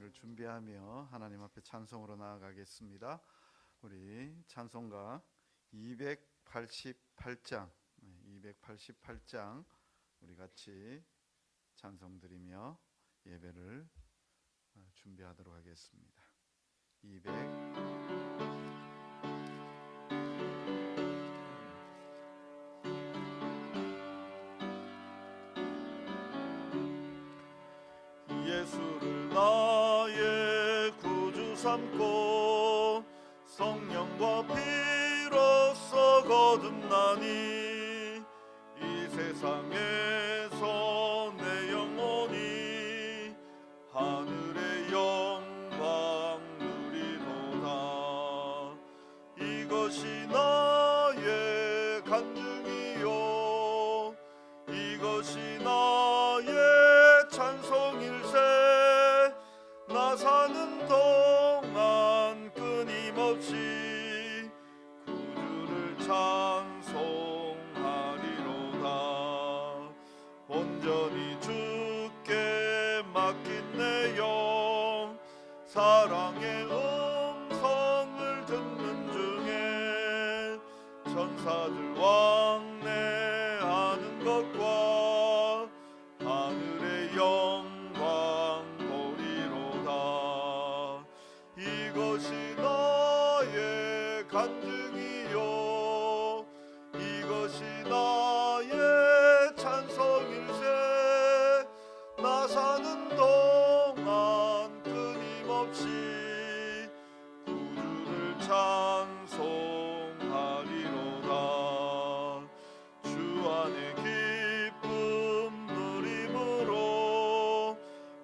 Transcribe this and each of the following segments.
예배를 준비하며 하나님 앞에 찬송으로 나아가겠습니다. 우리 찬송가 288장 우리 같이 찬송 드리며 예배를 준비하도록 하겠습니다. 200 예수를 나의 구주 삼고 성령과 피로써 거듭나니 이 세상에서 내 영혼이 하늘의 영광 누리도다. 이것이 나의 간증이요 이것이 나의 찬송일세. 나 사는 동안 끊임없이 구주를 찬송하리로다. 온전히 주께 맡긴 내 영 사랑의 음성을 듣는 중에 천사들 왕래하는 것과 하늘의 영광 보리로다. 이것이 나의 간증이요 이것이 나의 찬송일세. 나 사는 동안 끊임없이 구주를 찬송하리로다. 주 안에 기쁨 누림으로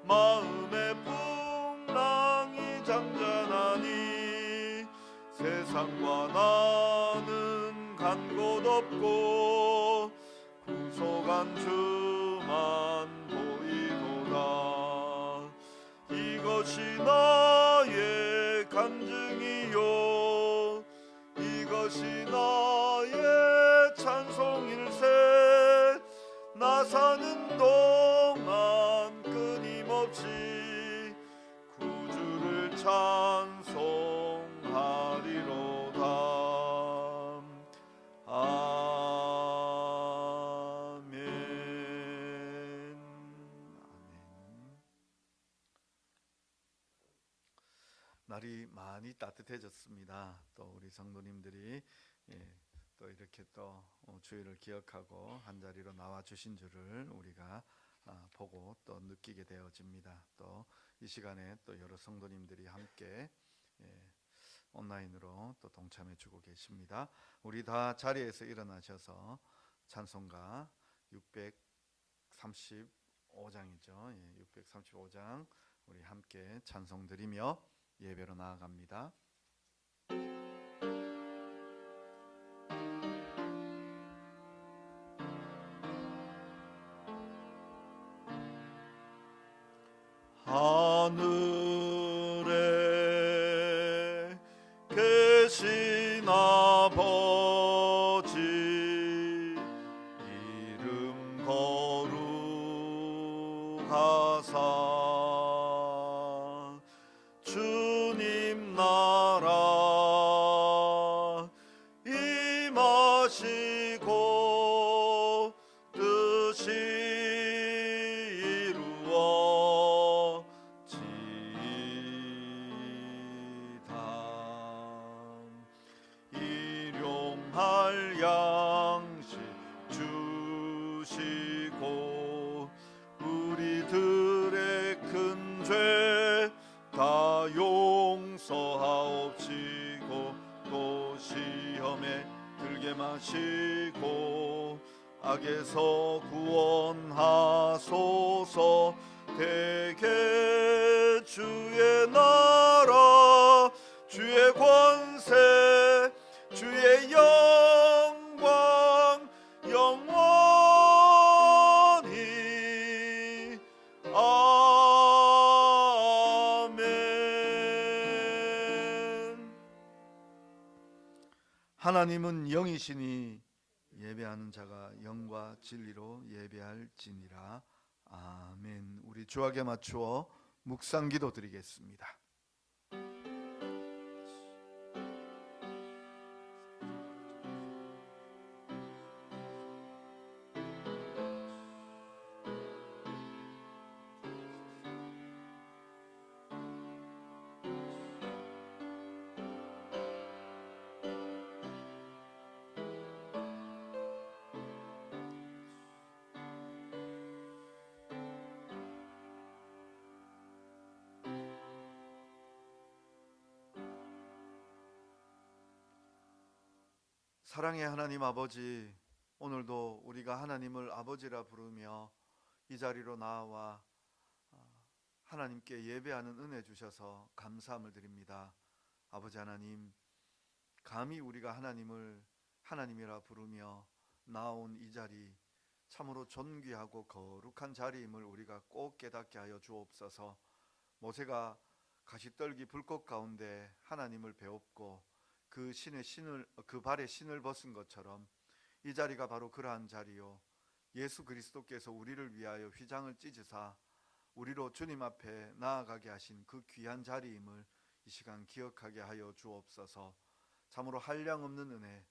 마음의 풍랑이 잠잠하니 세상과 나는 간 곳 없고 구속한 주만 보이도다. 이것이 나의 간증이요 이것이 나의 찬송일세. 나 사는 동안 끊임없이 구주를 찬송하리로다. 아멘. 날이 많이 따뜻해졌습니다. 또 우리 성도님들이 또 이렇게 또 주일을 기억하고 한자리로 나와 주신 줄을 우리가 보고 또 느끼게 되어집니다. 또 이 시간에 또 여러 성도님들이 함께 온라인으로 또 동참해 주고 계십니다. 우리 다 자리에서 일어나셔서 찬송가 635장이죠. 635장 우리 함께 찬송 드리며 예배로 나아갑니다. 하늘에 계신 아버지 이름 거룩하사 주님 나라 임하시고 뜻이 일용할 양식 주시고 우리들의 큰 죄 다 용서하옵시고 또 시험에 들게 마시고 악에서 구원하소서. 대개 주의 나라 주의 권세 주의 영광 영원히 아멘. 하나님은 영이시니 예배하는 자가 영과 진리로 예배할지니라. 아멘. 우리 주악에 맞추어 묵상기도 드리겠습니다. 사랑의 하나님 아버지, 오늘도 우리가 하나님을 아버지라 부르며 이 자리로 나와 하나님께 예배하는 은혜 주셔서 감사함을 드립니다. 아버지 하나님, 감히 우리가 하나님을 하나님이라 부르며 나온 이 자리, 참으로 존귀하고 거룩한 자리임을 우리가 꼭 깨닫게 하여 주옵소서. 모세가 가시떨기 불꽃 가운데 하나님을 배웠고 그 발에 신을 벗은 것처럼 이 자리가 바로 그러한 자리요, 예수 그리스도께서 우리를 위하여 휘장을 찢으사 우리로 주님 앞에 나아가게 하신 그 귀한 자리임을 이 시간 기억하게 하여 주옵소서. 참으로 한량없는 은혜,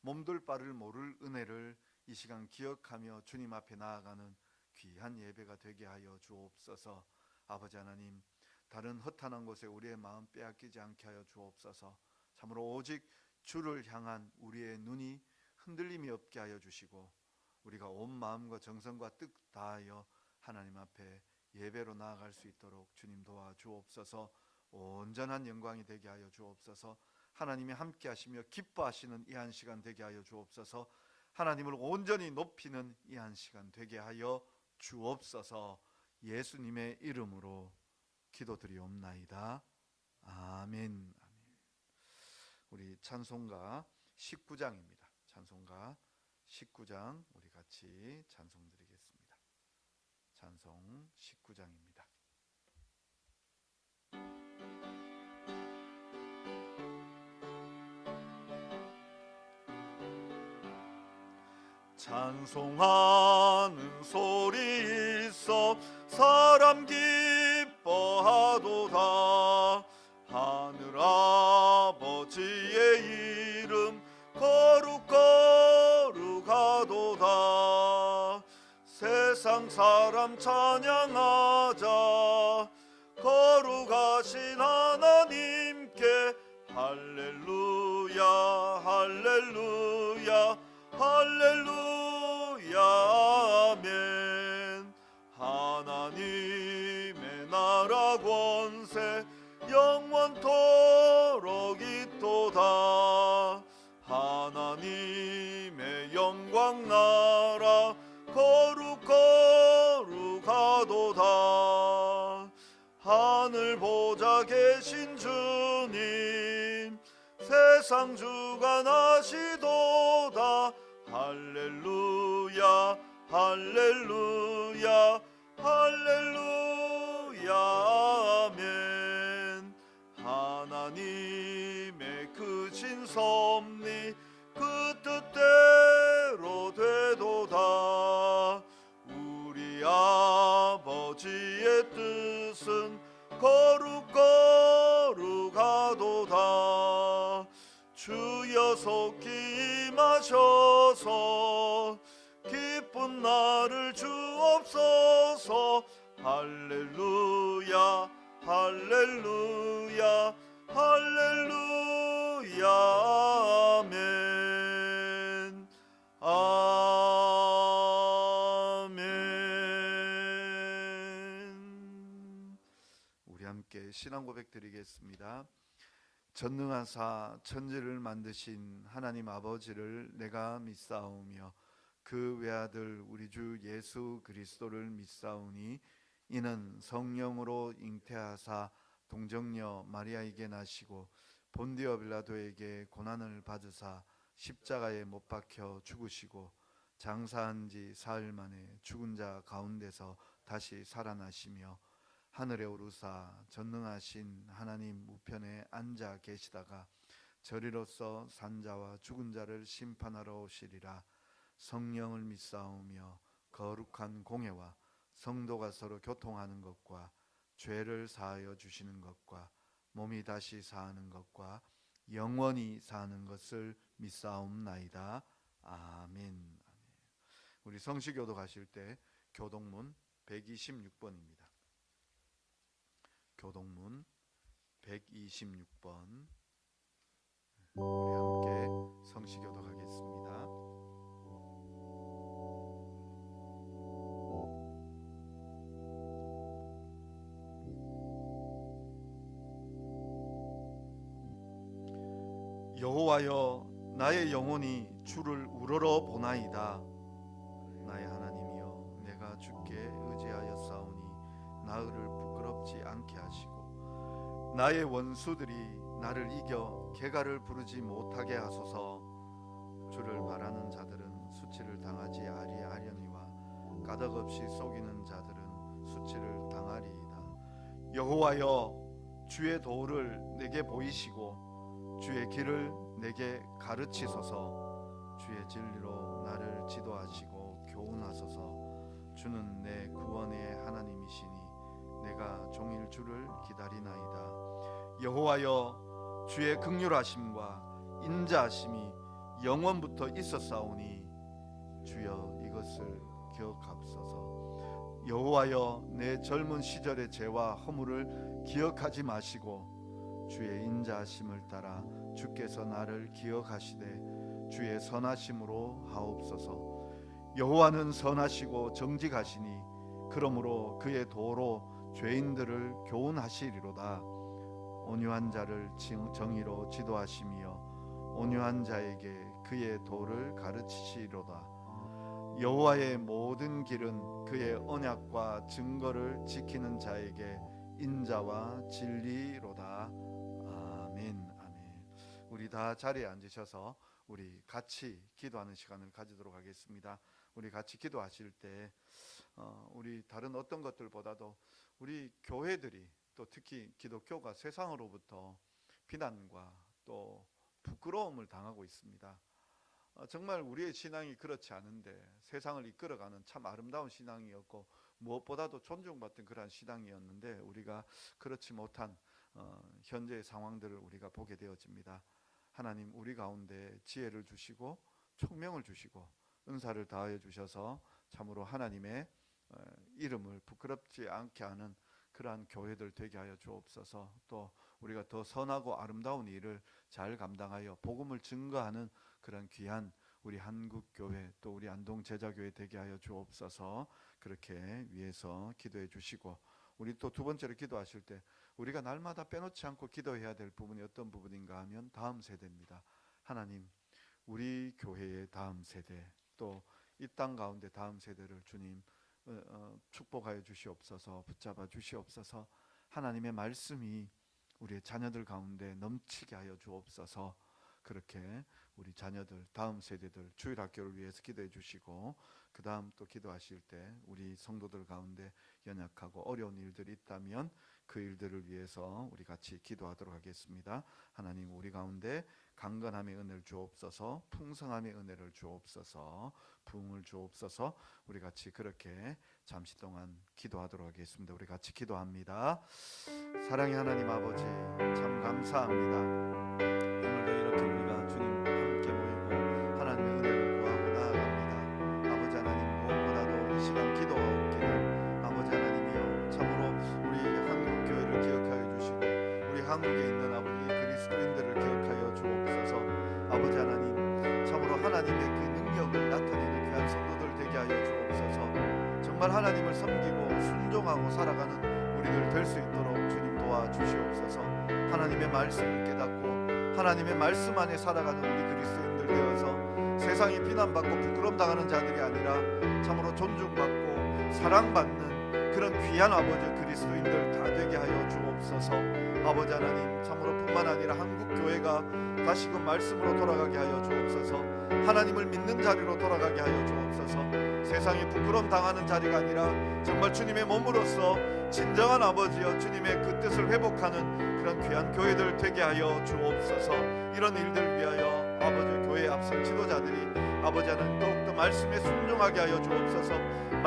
몸둘 바를 모를 은혜를 이 시간 기억하며 주님 앞에 나아가는 귀한 예배가 되게 하여 주옵소서. 아버지 하나님, 다른 허탄한 곳에 우리의 마음 빼앗기지 않게 하여 주옵소서. 참으로 오직 주를 향한 우리의 눈이 흔들림이 없게 하여 주시고, 우리가 온 마음과 정성과 뜻 다하여 하나님 앞에 예배로 나아갈 수 있도록 주님 도와주옵소서. 온전한 영광이 되게 하여 주옵소서. 하나님이 함께 하시며 기뻐하시는 이 한 시간 되게 하여 주옵소서. 하나님을 온전히 높이는 이 한 시간 되게 하여 주옵소서. 예수님의 이름으로 기도드리옵나이다. 아멘. 우리 찬송가 19장입니다. 찬송가 19장 우리 같이 찬송 드리겠습니다. 찬송 19장입니다. 찬송하는 소리 있어 사람 기뻐하도다. 하늘 아버지의 이름 거룩하도다. 세상 사람 찬양하자. 거룩하신 하나님께 할렐루야 할렐루야 할렐루야 아멘. 하나님의 나라 권세 영원토록 있도다. 하나님의 영광 나라 거룩하도다. 하늘 보좌 계신 주님 세상 주가 나시도다. 할렐루야 할렐루야 할렐루야 아멘. 하나님의 크신 섭리 그 뜻대로 되도다. 우리 아버지의 뜻은 거룩하도다. 주여 속히 임하셔서 기쁜 날을 주옵소서. 할렐루야 할렐루야 할렐루야 아멘. 아멘. 우리 함께 신앙 고백 드리겠습니다. 전능하사 천지를 만드신 하나님 아버지를 내가 믿사오며 그 외아들 우리 주 예수 그리스도를 믿사오니 이는 성령으로 잉태하사 동정녀 마리아에게 나시고 본디오 빌라도에게 고난을 받으사 십자가에 못 박혀 죽으시고 장사한 지 사흘 만에 죽은 자 가운데서 다시 살아나시며 하늘에 오르사 전능하신 하나님 우편에 앉아 계시다가 저리로서 산자와 죽은 자를 심판하러 오시리라. 성령을 믿사오며 거룩한 공회와 성도가 서로 교통하는 것과 죄를 사하여 주시는 것과 몸이 다시 사는 것과 영원히 사는 것을 믿사옵나이다. 아멘. 우리 성시교도 가실 때 교동문 126번입니다. 교동문 126번 우리 함께 성시교도 가겠습니다. 여호와여, 나의 영혼이 주를 우러러 보나이다. 나의 하나님이여, 내가 주께 의지하였사오니 나를 부끄럽지 않게 하시고 나의 원수들이 나를 이겨 개가를 부르지 못하게 하소서. 주를 바라는 자들은 수치를 당하지 아니하려니와 까닭없이 속이는 자들은 수치를 당하리이다. 여호와여, 주의 도를 내게 보이시고 주의 길을 내게 가르치소서. 주의 진리로 나를 지도하시고 교훈하소서. 주는 내 구원의 하나님이시니 내가 종일 주를 기다리나이다. 여호와여, 주의 긍휼하심과 인자하심이 영원부터 있었사오니 주여 이것을 기억하옵소서. 여호와여, 내 젊은 시절의 죄와 허물을 기억하지 마시고 주의 인자하심을 따라 주께서 나를 기억하시되 주의 선하심으로 하옵소서. 여호와는 선하시고 정직하시니 그러므로 그의 도로 죄인들을 교훈하시리로다. 온유한 자를 정의로 지도하시며 온유한 자에게 그의 도를 가르치시리로다. 여호와의 모든 길은 그의 언약과 증거를 지키는 자에게 인자와 진리로다. 아멘. 아멘. 우리 다 자리에 앉으셔서 우리 같이 기도하는 시간을 가지도록 하겠습니다. 우리 같이 기도하실 때 우리 다른 어떤 것들보다도 우리 교회들이 또 특히 기독교가 세상으로부터 비난과 또 부끄러움을 당하고 있습니다. 정말 우리의 신앙이 그렇지 않은데 세상을 이끌어가는 참 아름다운 신앙이었고 무엇보다도 존중받던 그러한 신앙이었는데 우리가 그렇지 못한 현재의 상황들을 우리가 보게 되어집니다. 하나님, 우리 가운데 지혜를 주시고 총명을 주시고 은사를 다하여 주셔서 참으로 하나님의 이름을 부끄럽지 않게 하는 그러한 교회들 되게 하여 주옵소서. 또 우리가 더 선하고 아름다운 일을 잘 감당하여 복음을 증거하는 그런 귀한 우리 한국교회 또 우리 안동제자교회 되게 하여 주옵소서. 그렇게 위해서 기도해 주시고 우리 또 두 번째로 기도하실 때 우리가 날마다 빼놓지 않고 기도해야 될 부분이 어떤 부분인가 하면 다음 세대입니다. 하나님, 우리 교회의 다음 세대 또 이 땅 가운데 다음 세대를 주님 축복하여 주시옵소서. 붙잡아 주시옵소서. 하나님의 말씀이 우리의 자녀들 가운데 넘치게 하여 주옵소서. 그렇게 우리 자녀들 다음 세대들 주일학교를 위해서 기도해 주시고 그 다음 또 기도하실 때 우리 성도들 가운데 연약하고 어려운 일들이 있다면 그 일들을 위해서 우리 같이 기도하도록 하겠습니다. 하나님, 우리 가운데 강건함의 은혜를 주옵소서. 풍성함의 은혜를 주옵소서. 부흥을 주옵소서. 우리 같이 그렇게 잠시 동안 기도하도록 하겠습니다. 우리 같이 기도합니다. 사랑의 하나님 아버지, 참 감사합니다. 오늘도 이렇게 우리가 주님 함께 모이고 하나님의 은혜를 구하고 나아갑니다. 아버지 하나님, 무엇보다도 이 시간 기도가 없기를 아버지 하나님이여 참으로 우리 한국교회를 기억하여 주시고 우리 한국에 있는 아버지 그리스도인들을 기억하여 주옵소서. 아버지 하나님, 참으로 하나님의 그 능력을 나타내는 귀한 성도들 되게 하여 주옵소서. 정말 하나님을 섬기고 순종하고 살아가는 우리들 될 수 있도록 주님 도와주시옵소서. 하나님의 말씀을 깨닫고 하나님의 말씀 안에 살아가는 우리 그리스도인들 되어서 세상이 비난받고 부끄러움당하는 자들이 아니라 참으로 존중받고 사랑받는 그런 귀한 아버지 그리스도인들 다 되게 하여 주옵소서. 아버지 하나님, 참으로 뿐만 아니라 한국교회가 다시금 말씀으로 돌아가게 하여 주옵소서. 하나님을 믿는 자리로 돌아가게 하여 주옵소서. 세상이 부끄러움 당하는 자리가 아니라 정말 주님의 몸으로서 진정한 아버지여 주님의 그 뜻을 회복하는 그런 귀한 교회들 되게 하여 주옵소서. 이런 일들을 위하여 아버지 교회의 앞선 지도자들이 아버지 하나님 더욱더 말씀에 순종하게 하여 주옵소서.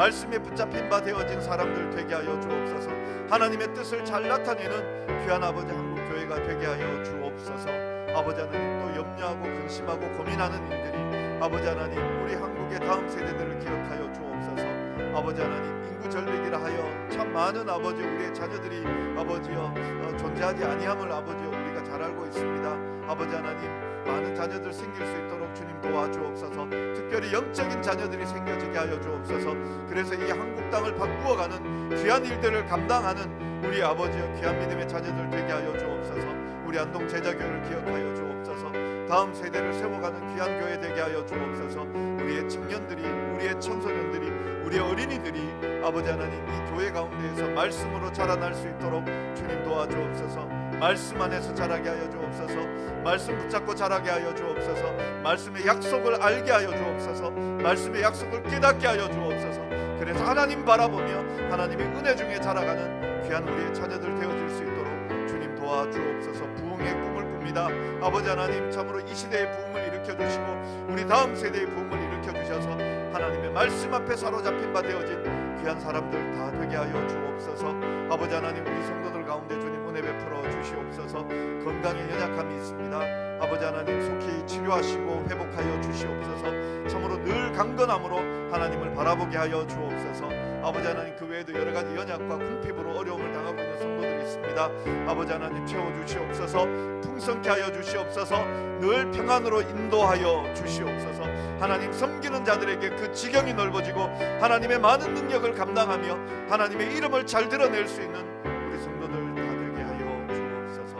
말씀에 붙잡힌 바 되어진 사람들 되게 하여 주옵소서. 하나님의 뜻을 잘 나타내는 귀한 아버지 한국교회가 되게 하여 주옵소서. 아버지 하나님, 또 염려하고 근심하고 고민하는 일들이 아버지 하나님 우리 한국의 다음 세대들을 기억하여 주옵소서. 아버지 하나님, 인구 전력이라 하여 참 많은 아버지 우리의 자녀들이 아버지여 존재하지 아니함을 아버지여 우리가 잘 알고 있습니다. 아버지 하나님, 많은 자녀들 생길 수 있도록 주님 도와주옵소서. 특별히 영적인 자녀들이 생겨지게 하여 주옵소서. 그래서 이 한국 땅을 바꾸어가는 귀한 일들을 감당하는 우리 아버지여 귀한 믿음의 자녀들 되게 하여 주옵소서. 우리 안동 제자교회를 기억하여 주옵소서. 다음 세대를 세워가는 귀한 교회 되게 하여 주옵소서. 우리의 청년들이, 우리의 청소년들이, 우리의 어린이들이 아버지 하나님 이 교회 가운데에서 말씀으로 자라날 수 있도록 주님 도와주옵소서. 말씀 안에서 자라게 하여 주옵소서. 말씀 붙잡고 자라게 하여 주옵소서. 말씀의 약속을 알게 하여 주옵소서. 말씀의 약속을 깨닫게 하여 주옵소서. 그래서 하나님 바라보며 하나님의 은혜 중에 자라가는 귀한 우리의 자녀들 되어질 수 있도록 주님 도와주옵소서. 부흥의 꿈을 꿉니다. 아버지 하나님, 참으로 이 시대의 부흥을 일으켜주시고 우리 다음 세대의 부흥을 일으켜주셔서 하나님의 말씀 앞에 사로잡힌 바 되어진 귀한 사람들 다 되게 하여 주옵소서. 아버지 하나님, 우리 성도들 가운데 주님 은혜 베풀어 주시옵소서. 건강에 연약함이 있습니다. 아버지 하나님, 속히 치료하시고 회복하여 주시옵소서. 참으로 늘 강건함으로 하나님을 바라보게 하여 주옵소서. 아버지 하나님, 그 외에도 여러 가지 연약과 궁핍으로 어려움을 당하고 있는 성도들이 있습니다. 아버지 하나님, 채워주시옵소서. 풍성케 하여 주시옵소서. 늘 평안으로 인도하여 주시옵소서. 하나님, 섬기는 자들에게 그 지경이 넓어지고 하나님의 많은 능력을 감당하며 하나님의 이름을 잘 드러낼 수 있는 우리 성도들 다 되게 하여 주옵소서.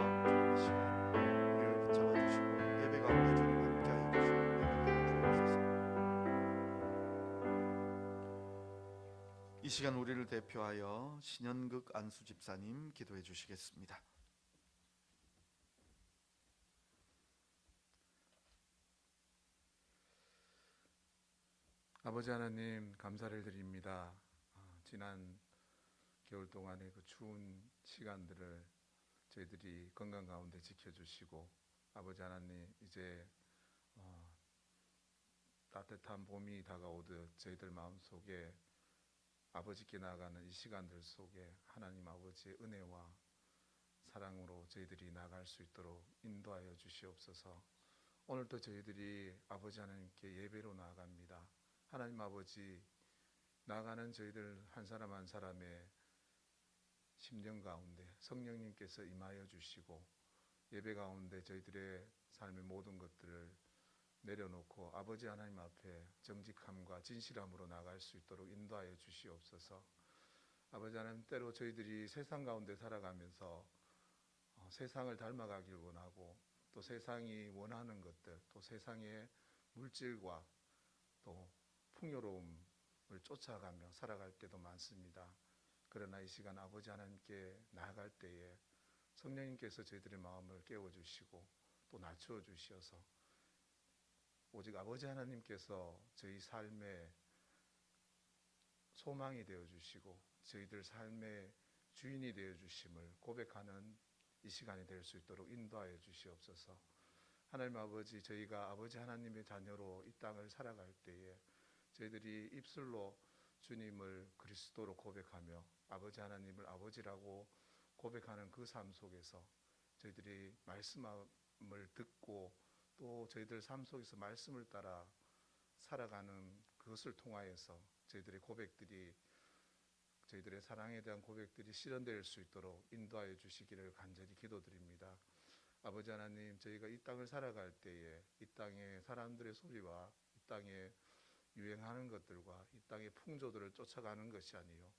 이 시간 우리를 붙잡아 주시고 예배 가운데 주님 함께 하여 주옵소서. 이 시간 우리를 대표하여 신현극 안수 집사님 기도해 주시겠습니다. 아버지 하나님, 감사를 드립니다. 지난 겨울 동안의 그 추운 시간들을 저희들이 건강 가운데 지켜주시고, 아버지 하나님, 이제 따뜻한 봄이 다가오듯 저희들 마음속에 아버지께 나아가는 이 시간들 속에 하나님 아버지의 은혜와 사랑으로 저희들이 나아갈 수 있도록 인도하여 주시옵소서. 오늘도 저희들이 아버지 하나님께 예배로 나아갑니다. 하나님 아버지, 나아가는 저희들 한 사람 한 사람의 심령 가운데 성령님께서 임하여 주시고 예배 가운데 저희들의 삶의 모든 것들을 내려놓고 아버지 하나님 앞에 정직함과 진실함으로 나아갈 수 있도록 인도하여 주시옵소서. 아버지 하나님, 때로 저희들이 세상 가운데 살아가면서 세상을 닮아가길 원하고 또 세상이 원하는 것들, 또 세상의 물질과 또 풍요로움을 쫓아가며 살아갈 때도 많습니다. 그러나 이 시간 아버지 하나님께 나아갈 때에 성령님께서 저희들의 마음을 깨워주시고 또 낮추어 주시어서 오직 아버지 하나님께서 저희 삶의 소망이 되어주시고 저희들 삶의 주인이 되어주심을 고백하는 이 시간이 될 수 있도록 인도하여 주시옵소서. 하나님 아버지, 저희가 아버지 하나님의 자녀로 이 땅을 살아갈 때에 저희들이 입술로 주님을 그리스도로 고백하며 아버지 하나님을 아버지라고 고백하는 그 삶 속에서 저희들이 말씀을 듣고 또 저희들 삶 속에서 말씀을 따라 살아가는 그것을 통하여서 저희들의 고백들이, 저희들의 사랑에 대한 고백들이 실현될 수 있도록 인도하여 주시기를 간절히 기도드립니다. 아버지 하나님, 저희가 이 땅을 살아갈 때에 이 땅의 사람들의 소리와 이 땅에 유행하는 것들과 이 땅의 풍조들을 쫓아가는 것이 아니요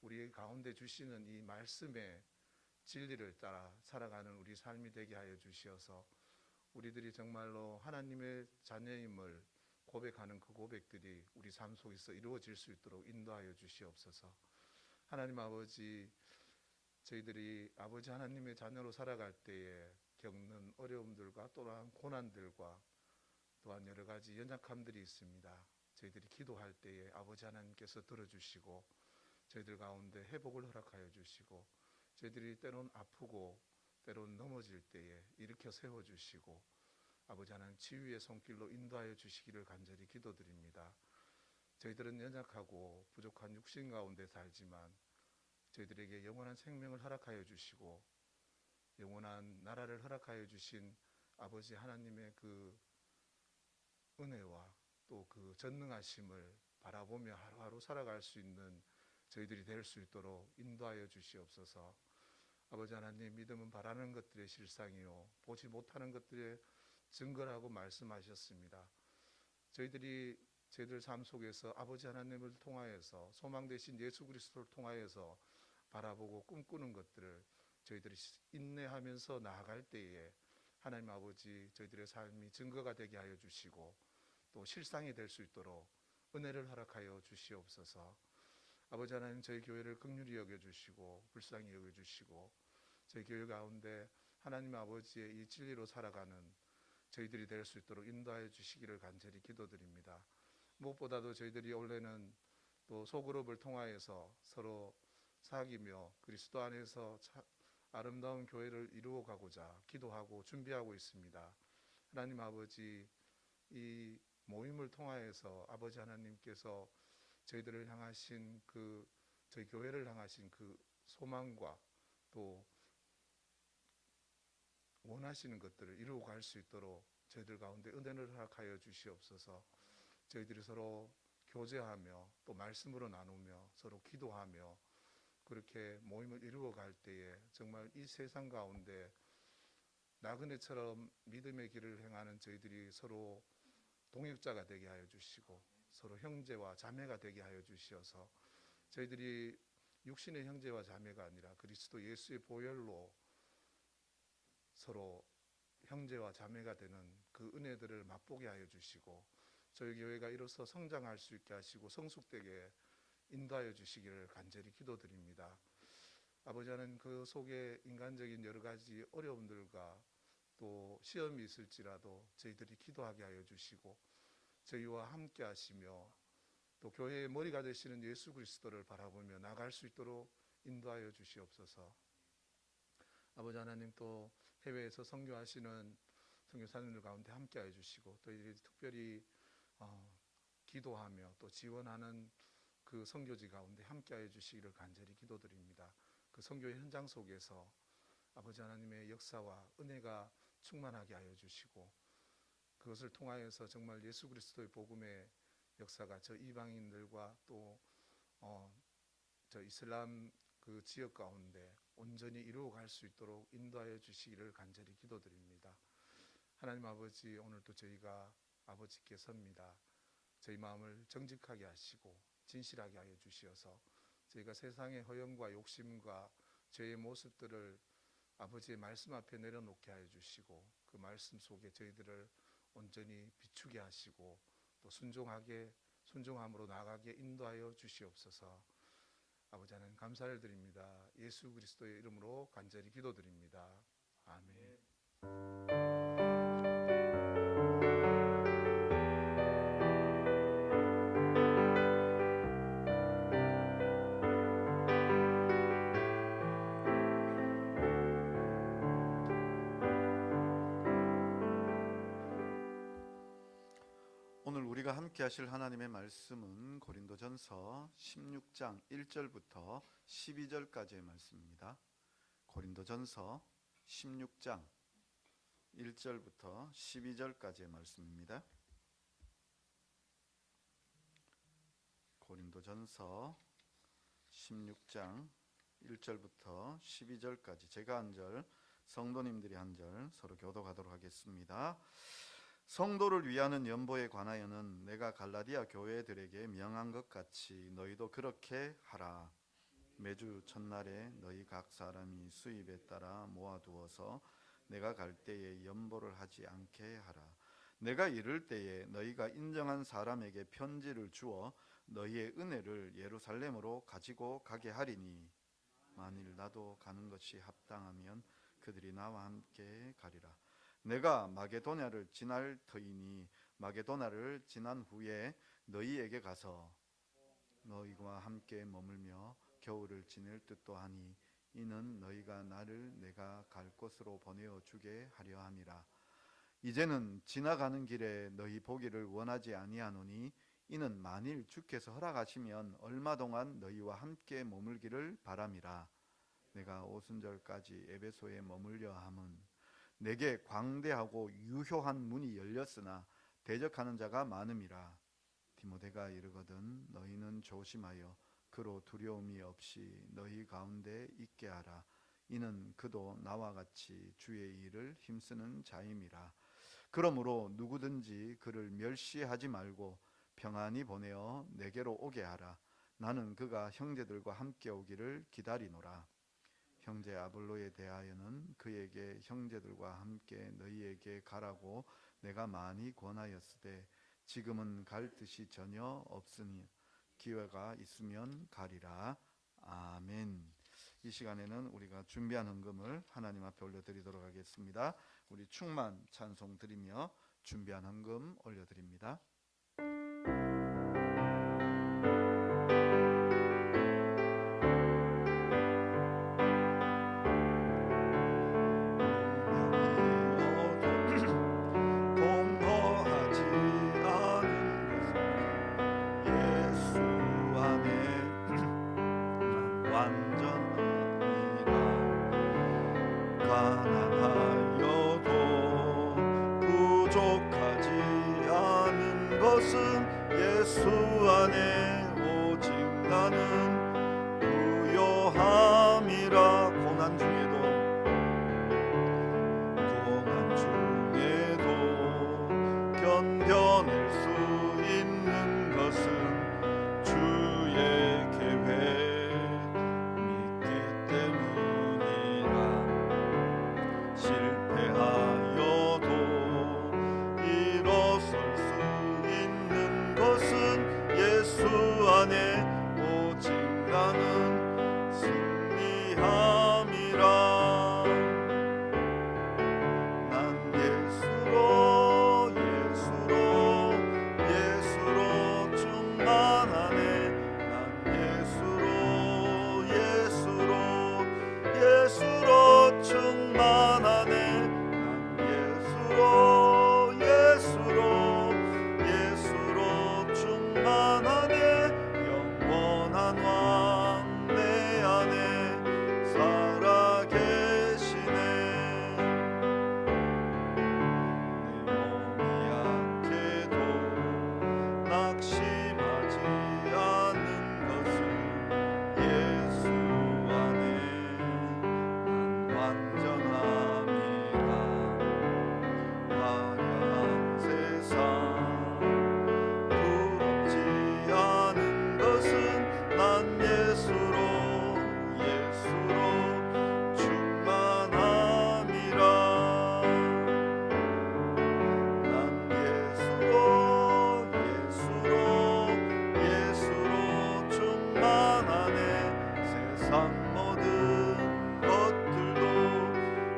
우리 가운데 주시는 이 말씀의 진리를 따라 살아가는 우리 삶이 되게 하여 주시어서 우리들이 정말로 하나님의 자녀임을 고백하는 그 고백들이 우리 삶 속에서 이루어질 수 있도록 인도하여 주시옵소서. 하나님 아버지, 저희들이 아버지 하나님의 자녀로 살아갈 때에 겪는 어려움들과 또한 고난들과 또한 여러 가지 연약함들이 있습니다. 저희들이 기도할 때에 아버지 하나님께서 들어주시고 저희들 가운데 회복을 허락하여 주시고 저희들이 때론 아프고 때론 넘어질 때에 일으켜 세워주시고 아버지 하나님 치유의 손길로 인도하여 주시기를 간절히 기도드립니다. 저희들은 연약하고 부족한 육신 가운데 살지만 저희들에게 영원한 생명을 허락하여 주시고 영원한 나라를 허락하여 주신 아버지 하나님의 그 은혜와 또 그 전능하심을 바라보며 하루하루 살아갈 수 있는 저희들이 될 수 있도록 인도하여 주시옵소서. 아버지 하나님, 믿음은 바라는 것들의 실상이요 보지 못하는 것들의 증거라고 말씀하셨습니다. 저희들 삶 속에서 아버지 하나님을 통하여서 소망 되신 예수 그리스도를 통하여서 바라보고 꿈꾸는 것들을 저희들이 인내하면서 나아갈 때에 하나님 아버지 저희들의 삶이 증거가 되게 하여 주시고 또 실상이 될 수 있도록 은혜를 허락하여 주시옵소서. 아버지 하나님, 저희 교회를 긍휼히 여겨주시고 불쌍히 여겨주시고 저희 교회 가운데 하나님 아버지의 이 진리로 살아가는 저희들이 될 수 있도록 인도하여 주시기를 간절히 기도드립니다. 무엇보다도 저희들이 원래는 또 소그룹을 통하여서 서로 사귀며 그리스도 안에서 아름다운 교회를 이루어 가고자 기도하고 준비하고 있습니다. 하나님 아버지, 이 모임을 통하여서 아버지 하나님께서 저희들을 향하신 저희 교회를 향하신 그 소망과 또 원하시는 것들을 이루어 갈 수 있도록 저희들 가운데 은혜를 허락하여 주시옵소서. 저희들이 서로 교제하며 또 말씀으로 나누며 서로 기도하며 그렇게 모임을 이루어 갈 때에 정말 이 세상 가운데 나그네처럼 믿음의 길을 행하는 저희들이 서로 동역자가 되게 하여 주시고 서로 형제와 자매가 되게 하여 주시어서 저희들이 육신의 형제와 자매가 아니라 그리스도 예수의 보혈로 서로 형제와 자매가 되는 그 은혜들을 맛보게 하여 주시고 저희 교회가 이로써 성장할 수 있게 하시고 성숙되게 인도하여 주시기를 간절히 기도드립니다. 아버지 하나님, 그 속에 인간적인 여러 가지 어려움들과 또 시험이 있을지라도 저희들이 기도하게 하여 주시고 저희와 함께 하시며 또 교회의 머리가 되시는 예수 그리스도를 바라보며 나갈 수 있도록 인도하여 주시옵소서. 아버지 하나님, 또 해외에서 선교하시는 선교사님들 가운데 함께 하여 주시고 또 특별히 기도하며 또 지원하는 그 선교지 가운데 함께 하여 주시기를 간절히 기도드립니다. 그 선교의 현장 속에서 아버지 하나님의 역사와 은혜가 충만하게 하여 주시고 그것을 통하여서 정말 예수 그리스도의 복음의 역사가 저 이방인들과 또 저 이슬람 그 지역 가운데 온전히 이루어갈 수 있도록 인도하여 주시기를 간절히 기도드립니다. 하나님 아버지, 오늘도 저희가 아버지께 섭니다. 저희 마음을 정직하게 하시고 진실하게 하여 주시어서 저희가 세상의 허영과 욕심과 죄의 모습들을 아버지의 말씀 앞에 내려놓게 하여 주시고 그 말씀 속에 저희들을 온전히 비추게 하시고 또 순종함으로 나아가게 인도하여 주시옵소서. 아버지 하나님, 감사를 드립니다. 예수 그리스도의 이름으로 간절히 기도드립니다. 아멘. 오늘 우리가 함께 하실 하나님의 말씀은 고린도전서 16장 1절부터 12절까지의 말씀입니다. 고린도전서 16장 1절부터 12절까지의 말씀입니다. 고린도전서 16장 1절부터 12절까지 제가 한 절, 성도님들이 한 절 서로 교독하도록 하겠습니다. 성도를 위하는 연보에 관하여는 내가 갈라디아 교회들에게 명한 것 같이 너희도 그렇게 하라. 매주 첫날에 너희 각 사람이 수입에 따라 모아두어서 내가 갈 때에 연보를 하지 않게 하라. 내가 이를 때에 너희가 인정한 사람에게 편지를 주어 너희의 은혜를 예루살렘으로 가지고 가게 하리니 만일 나도 가는 것이 합당하면 그들이 나와 함께 가리라. 내가 마게도냐를 지날 터이니 마게도냐를 지난 후에 너희에게 가서 너희와 함께 머물며 겨울을 지낼 뜻도 하니 이는 너희가 나를 내가 갈 곳으로 보내어 주게 하려 함이라. 이제는 지나가는 길에 너희 보기를 원하지 아니하노니 이는 만일 주께서 허락하시면 얼마 동안 너희와 함께 머물기를 바람이라. 내가 오순절까지 에베소에 머물려 함은 내게 광대하고 유효한 문이 열렸으나 대적하는 자가 많음이라. 디모데가 이르거든 너희는 조심하여 그로 두려움이 없이 너희 가운데 있게 하라. 이는 그도 나와 같이 주의 일을 힘쓰는 자임이라. 그러므로 누구든지 그를 멸시하지 말고 평안히 보내어 내게로 오게 하라. 나는 그가 형제들과 함께 오기를 기다리노라. 형제 아볼로에 대하여는 그에게 형제들과 함께 너희에게 가라고 내가 많이 권하였으되 지금은 갈 뜻이 전혀 없으니 기회가 있으면 가리라. 아멘. 이 시간에는 우리가 준비한 헌금을 하나님 앞에 올려드리도록 하겠습니다. 우리 충만 찬송 드리며 준비한 헌금 올려드립니다. 예수 안에 오직 나는 부요함이라. 고난 중에도 견뎌낼 수 있는 것은 주의 계획 믿기 때문이라. 실패하여도 일어설 수 있는 것은 예수 안에 오직 나는 승리함이라. 난 예수로 충만하네. 난 예수로 충만하네. 난 예수로 충만하네. 영원한 왕 내 안에 살아계시네. 내 몸이 약해도 낙심하지 않는 것은 예수 안에 난 완전함이라. 화려한 세상 부럽지 않은 것은 난 예수로 충만함이라. 난 예수로 충만하네. 세상 모든 것들도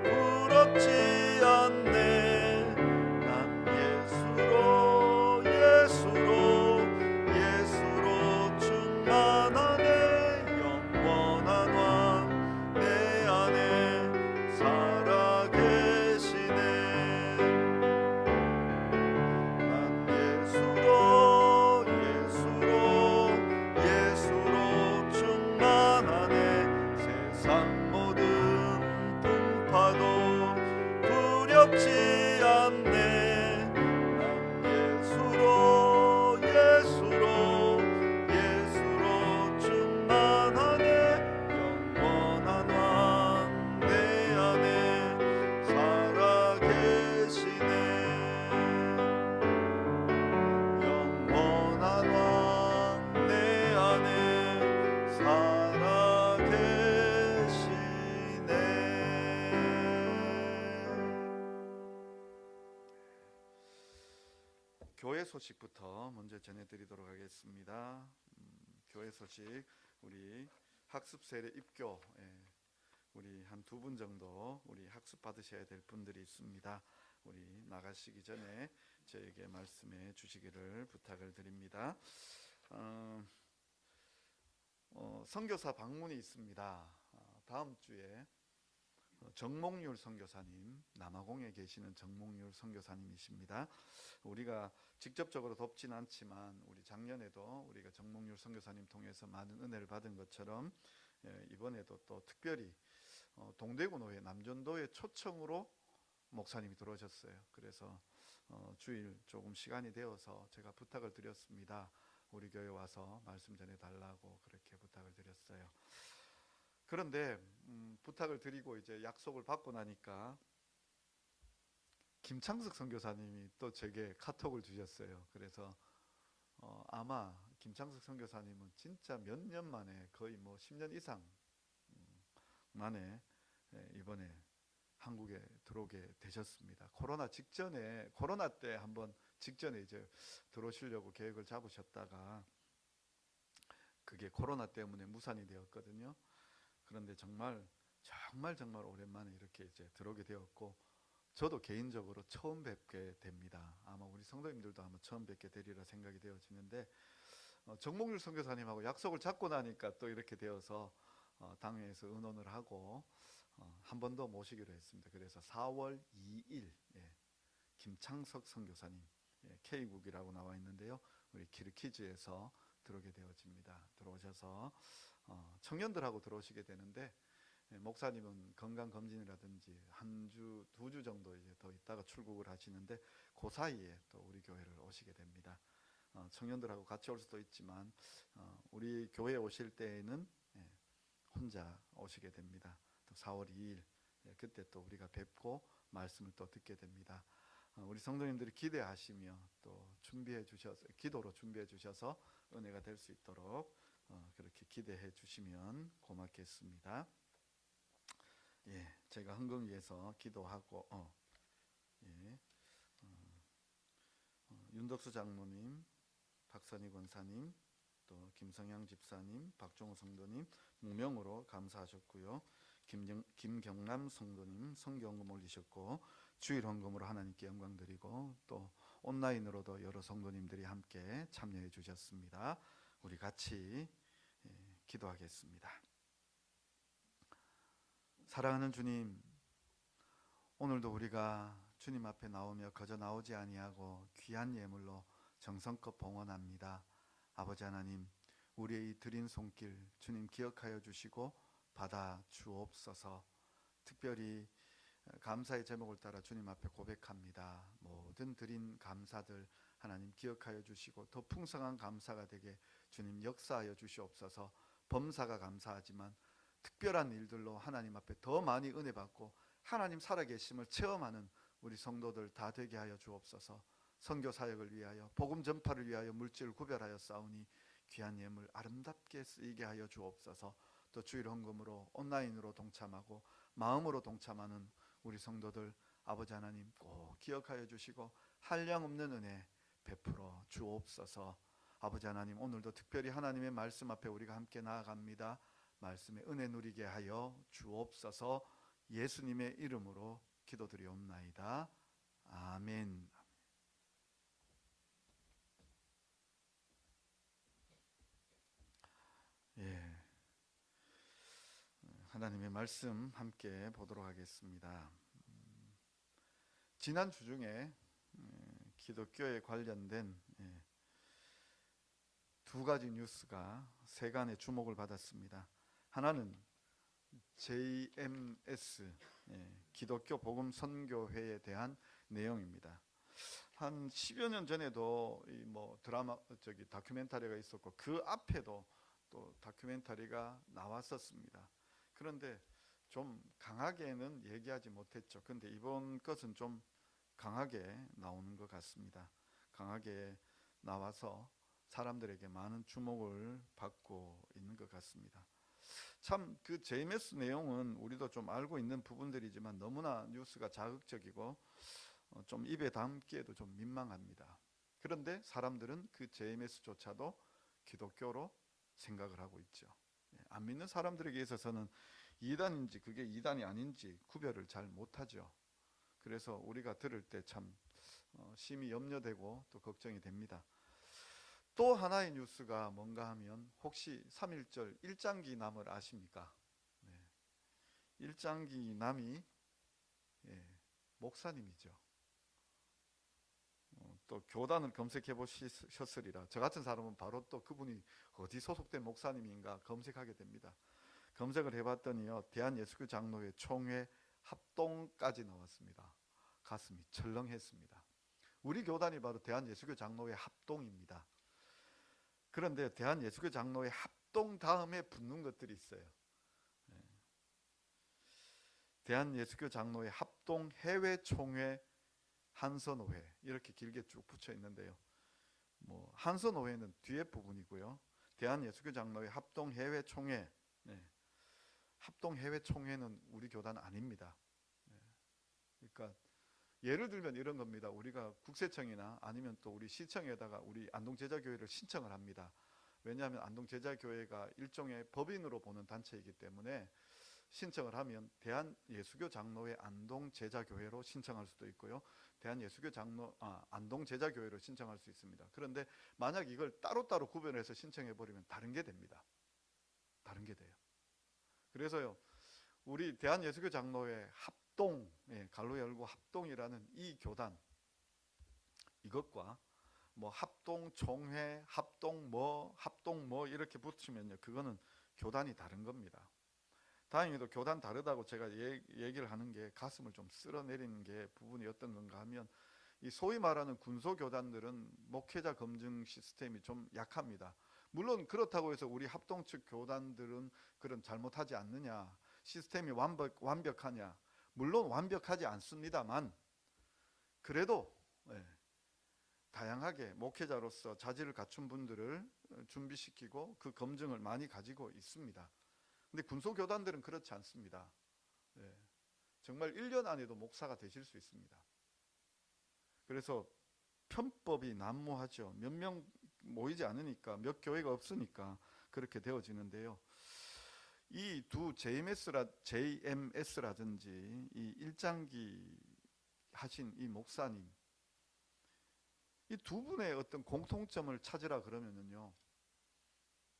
부럽지 않네. 난 예수로 충만하네. 영원한 왕 내 안에 살아계시네. 난 예수로 충만하네. 세상 모든 풍파도 두렵지 않네. 난 예수로 충만하네. 영원한 왕 내 안에 살아계시네. 영원한 왕 내 안에 살아계시네. 교회 소식부터 먼저 전해드리도록 하겠습니다. 교회 소식, 우리 학습 세례 입교, 우리 한 두 분 정도 우리 학습 받으셔야 될 분들이 있습니다. 우리 나가시기 전에 저에게 말씀해 주시기를 부탁을 드립니다. 선교사 방문이 있습니다. 다음 주에 정몽률 선교사님, 남아공에 계시는 정몽률 선교사님이십니다. 우리가 직접적으로 돕진 않지만 우리 작년에도 우리가 정몽률 선교사님 통해서 많은 은혜를 받은 것처럼 이번에도 또 특별히 동대구 노회 남전도의 초청으로 목사님이 들어오셨어요. 그래서 주일 조금 시간이 되어서 제가 부탁을 드렸습니다. 우리 교회 와서 말씀 전해달라고 그렇게 부탁을 드렸어요. 그런데 부탁을 드리고 이제 약속을 받고 나니까 김창석 선교사님이 또 제게 카톡을 주셨어요. 그래서 아마 김창석 선교사님은 진짜 몇 년 만에, 거의 뭐 10년 이상 만에 이번에 한국에 들어오게 되셨습니다. 코로나 때 한번 직전에 이제 들어오시려고 계획을 잡으셨다가 그게 코로나 때문에 무산이 되었거든요. 그런데 정말 오랜만에 이렇게 이제 들어오게 되었고, 저도 개인적으로 처음 뵙게 됩니다. 아마 우리 성도님들도 아마 처음 뵙게 되리라 생각이 되어지는데, 정몽률 선교사님하고 약속을 잡고 나니까 또 이렇게 되어서 당회에서 의논을 하고 한 번 더 모시기로 했습니다. 그래서 4월 2일 김창석 선교사님, K국이라고 나와 있는데요, 우리 키르키즈에서 들어오게 되어집니다. 들어오셔서 청년들하고 들어오시게 되는데, 목사님은 건강검진이라든지 한 주, 2주 정도 이제 더 있다가 출국을 하시는데, 그 사이에 또 우리 교회를 오시게 됩니다. 청년들하고 같이 올 수도 있지만 우리 교회에 오실 때에는 혼자 오시게 됩니다. 또 4월 2일 그때 또 우리가 뵙고 말씀을 또 듣게 됩니다. 우리 성도님들이 기대하시며 또 준비해 주셔서, 기도로 준비해 주셔서 은혜가 될 수 있도록 그렇게 기대해 주시면 고맙겠습니다. 제가 헌금 위해서 기도하고 윤덕수 장로님, 박선희 권사님, 또 김성향 집사님, 박종호 성도님 무명으로 감사하셨고요. 김경남 성도님 성경금 올리셨고, 주일 헌금으로 하나님께 영광 드리고, 또 온라인으로도 여러 성도님들이 함께 참여해 주셨습니다. 우리 같이 기도하겠습니다. 사랑하는 주님, 오늘도 우리가 주님 앞에 나오며 거저 나오지 아니하고 귀한 예물로 정성껏 봉헌합니다. 아버지 하나님, 우리의 이 드린 손길 주님 기억하여 주시고 받아 주옵소서. 특별히 감사의 제목을 따라 주님 앞에 고백합니다. 모든 드린 감사들 하나님 기억하여 주시고 더 풍성한 감사가 되게 주님 역사하여 주시옵소서. 범사가 감사하지만 특별한 일들로 하나님 앞에 더 많이 은혜 받고 하나님 살아계심을 체험하는 우리 성도들 다 되게 하여 주옵소서. 선교 사역을 위하여, 복음 전파를 위하여 물질을 구별하여 싸우니 귀한 예물 아름답게 쓰이게 하여 주옵소서. 또 주일 헌금으로 온라인으로 동참하고 마음으로 동참하는 우리 성도들 아버지 하나님 꼭 기억하여 주시고 한량없는 은혜 베풀어 주옵소서. 아버지 하나님, 오늘도 특별히 하나님의 말씀 앞에 우리가 함께 나아갑니다. 말씀의 은혜 누리게 하여 주옵소서. 예수님의 이름으로 기도드리옵나이다. 아멘. 하나님의 말씀 함께 보도록 하겠습니다. 지난 주 중에 기독교에 관련된 두 가지 뉴스가 세간의 주목을 받았습니다. 하나는 JMS 기독교 복음 선교회에 대한 내용입니다. 한 10여 년 전에도 다큐멘터리가 있었고 그 앞에도 또 다큐멘터리가 나왔었습니다. 그런데 좀 강하게는 얘기하지 못했죠. 그런데 이번 것은 좀 강하게 나오는 것 같습니다. 강하게 나와서 사람들에게 많은 주목을 받고 있는 것 같습니다. 참 그 JMS 내용은 우리도 좀 알고 있는 부분들이지만 너무나 뉴스가 자극적이고 좀 입에 담기에도 좀 민망합니다. 그런데 사람들은 그 JMS조차도 기독교로 생각을 하고 있죠. 안 믿는 사람들에게 있어서는 이단인지 그게 이단이 아닌지 구별을 잘 못하죠. 그래서 우리가 들을 때 참 심히 염려되고 또 걱정이 됩니다. 또 하나의 뉴스가 뭔가 하면 혹시 3.1절 일장기남을 아십니까? 일장기 남이 목사님이죠. 또 교단을 검색해 보셨으리라. 저 같은 사람은 바로 또 그분이 어디 소속된 목사님인가 검색하게 됩니다. 검색을 해봤더니요, 대한예수교 장로회 총회 합동까지 나왔습니다. 가슴이 철렁했습니다. 우리 교단이 바로 대한예수교 장로회 합동입니다. 그런데 대한예수교 장로회 합동 다음에 붙는 것들이 있어요. 대한예수교 장로회 합동 해외 총회 한선오회 이렇게 길게 쭉 붙여 있는데요. 한선오회는 뒤에 부분이고요. 대한예수교 장로회 합동 해외 총회, 합동 해외 총회는 우리 교단 아닙니다. 그러니까 예를 들면 이런 겁니다. 우리가 국세청이나 아니면 또 우리 시청에다가 우리 안동제자교회를 신청을 합니다. 왜냐하면 안동제자교회가 일종의 법인으로 보는 단체이기 때문에 신청을 하면 대한예수교 장로회 안동제자교회로 신청할 수도 있고요. 대한예수교 안동제자교회로 신청할 수 있습니다. 그런데 만약 이걸 따로따로 구별해서 신청해 버리면 다른 게 됩니다. 다른 게 돼요. 그래서요, 우리 대한예수교 장로회 합동, 갈로 열고 합동이라는 이 교단, 이것과 합동 총회, 합동 뭐 이렇게 붙이면요, 그거는 교단이 다른 겁니다. 다행히도 교단 다르다고 제가 얘기를 하는 게 가슴을 좀 쓸어내리는 게 부분이 어떤 건가 하면, 이 소위 말하는 군소교단들은 목회자 검증 시스템이 좀 약합니다. 물론 그렇다고 해서 우리 합동 측 교단들은 그런 잘못하지 않느냐, 시스템이 완벽하냐, 물론 완벽하지 않습니다만 그래도 다양하게 목회자로서 자질을 갖춘 분들을 준비시키고 그 검증을 많이 가지고 있습니다. 근데 군소교단들은 그렇지 않습니다. 정말 1년 안에도 목사가 되실 수 있습니다. 그래서 편법이 난무하죠. 몇 명 모이지 않으니까, 몇 교회가 없으니까 그렇게 되어지는데요. 이 두 JMS라든지 이 일장기 하신 이 목사님, 이 두 분의 어떤 공통점을 찾으라 그러면요,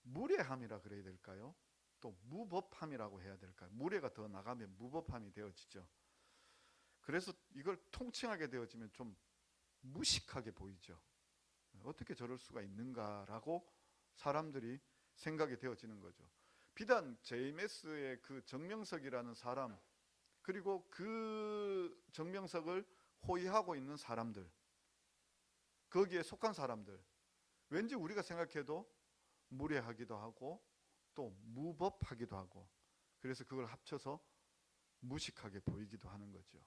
무례함이라 그래야 될까요? 또 무법함이라고 해야 될까요? 무례가 더 나가면 무법함이 되어지죠. 그래서 이걸 통칭하게 되어지면 좀 무식하게 보이죠. 어떻게 저럴 수가 있는가라고 사람들이 생각이 되어지는 거죠. 비단 JMS의 그 정명석이라는 사람, 그리고 그 정명석을 호위하고 있는 사람들, 거기에 속한 사람들, 왠지 우리가 생각해도 무례하기도 하고 또 무법하기도 하고, 그래서 그걸 합쳐서 무식하게 보이기도 하는 거죠.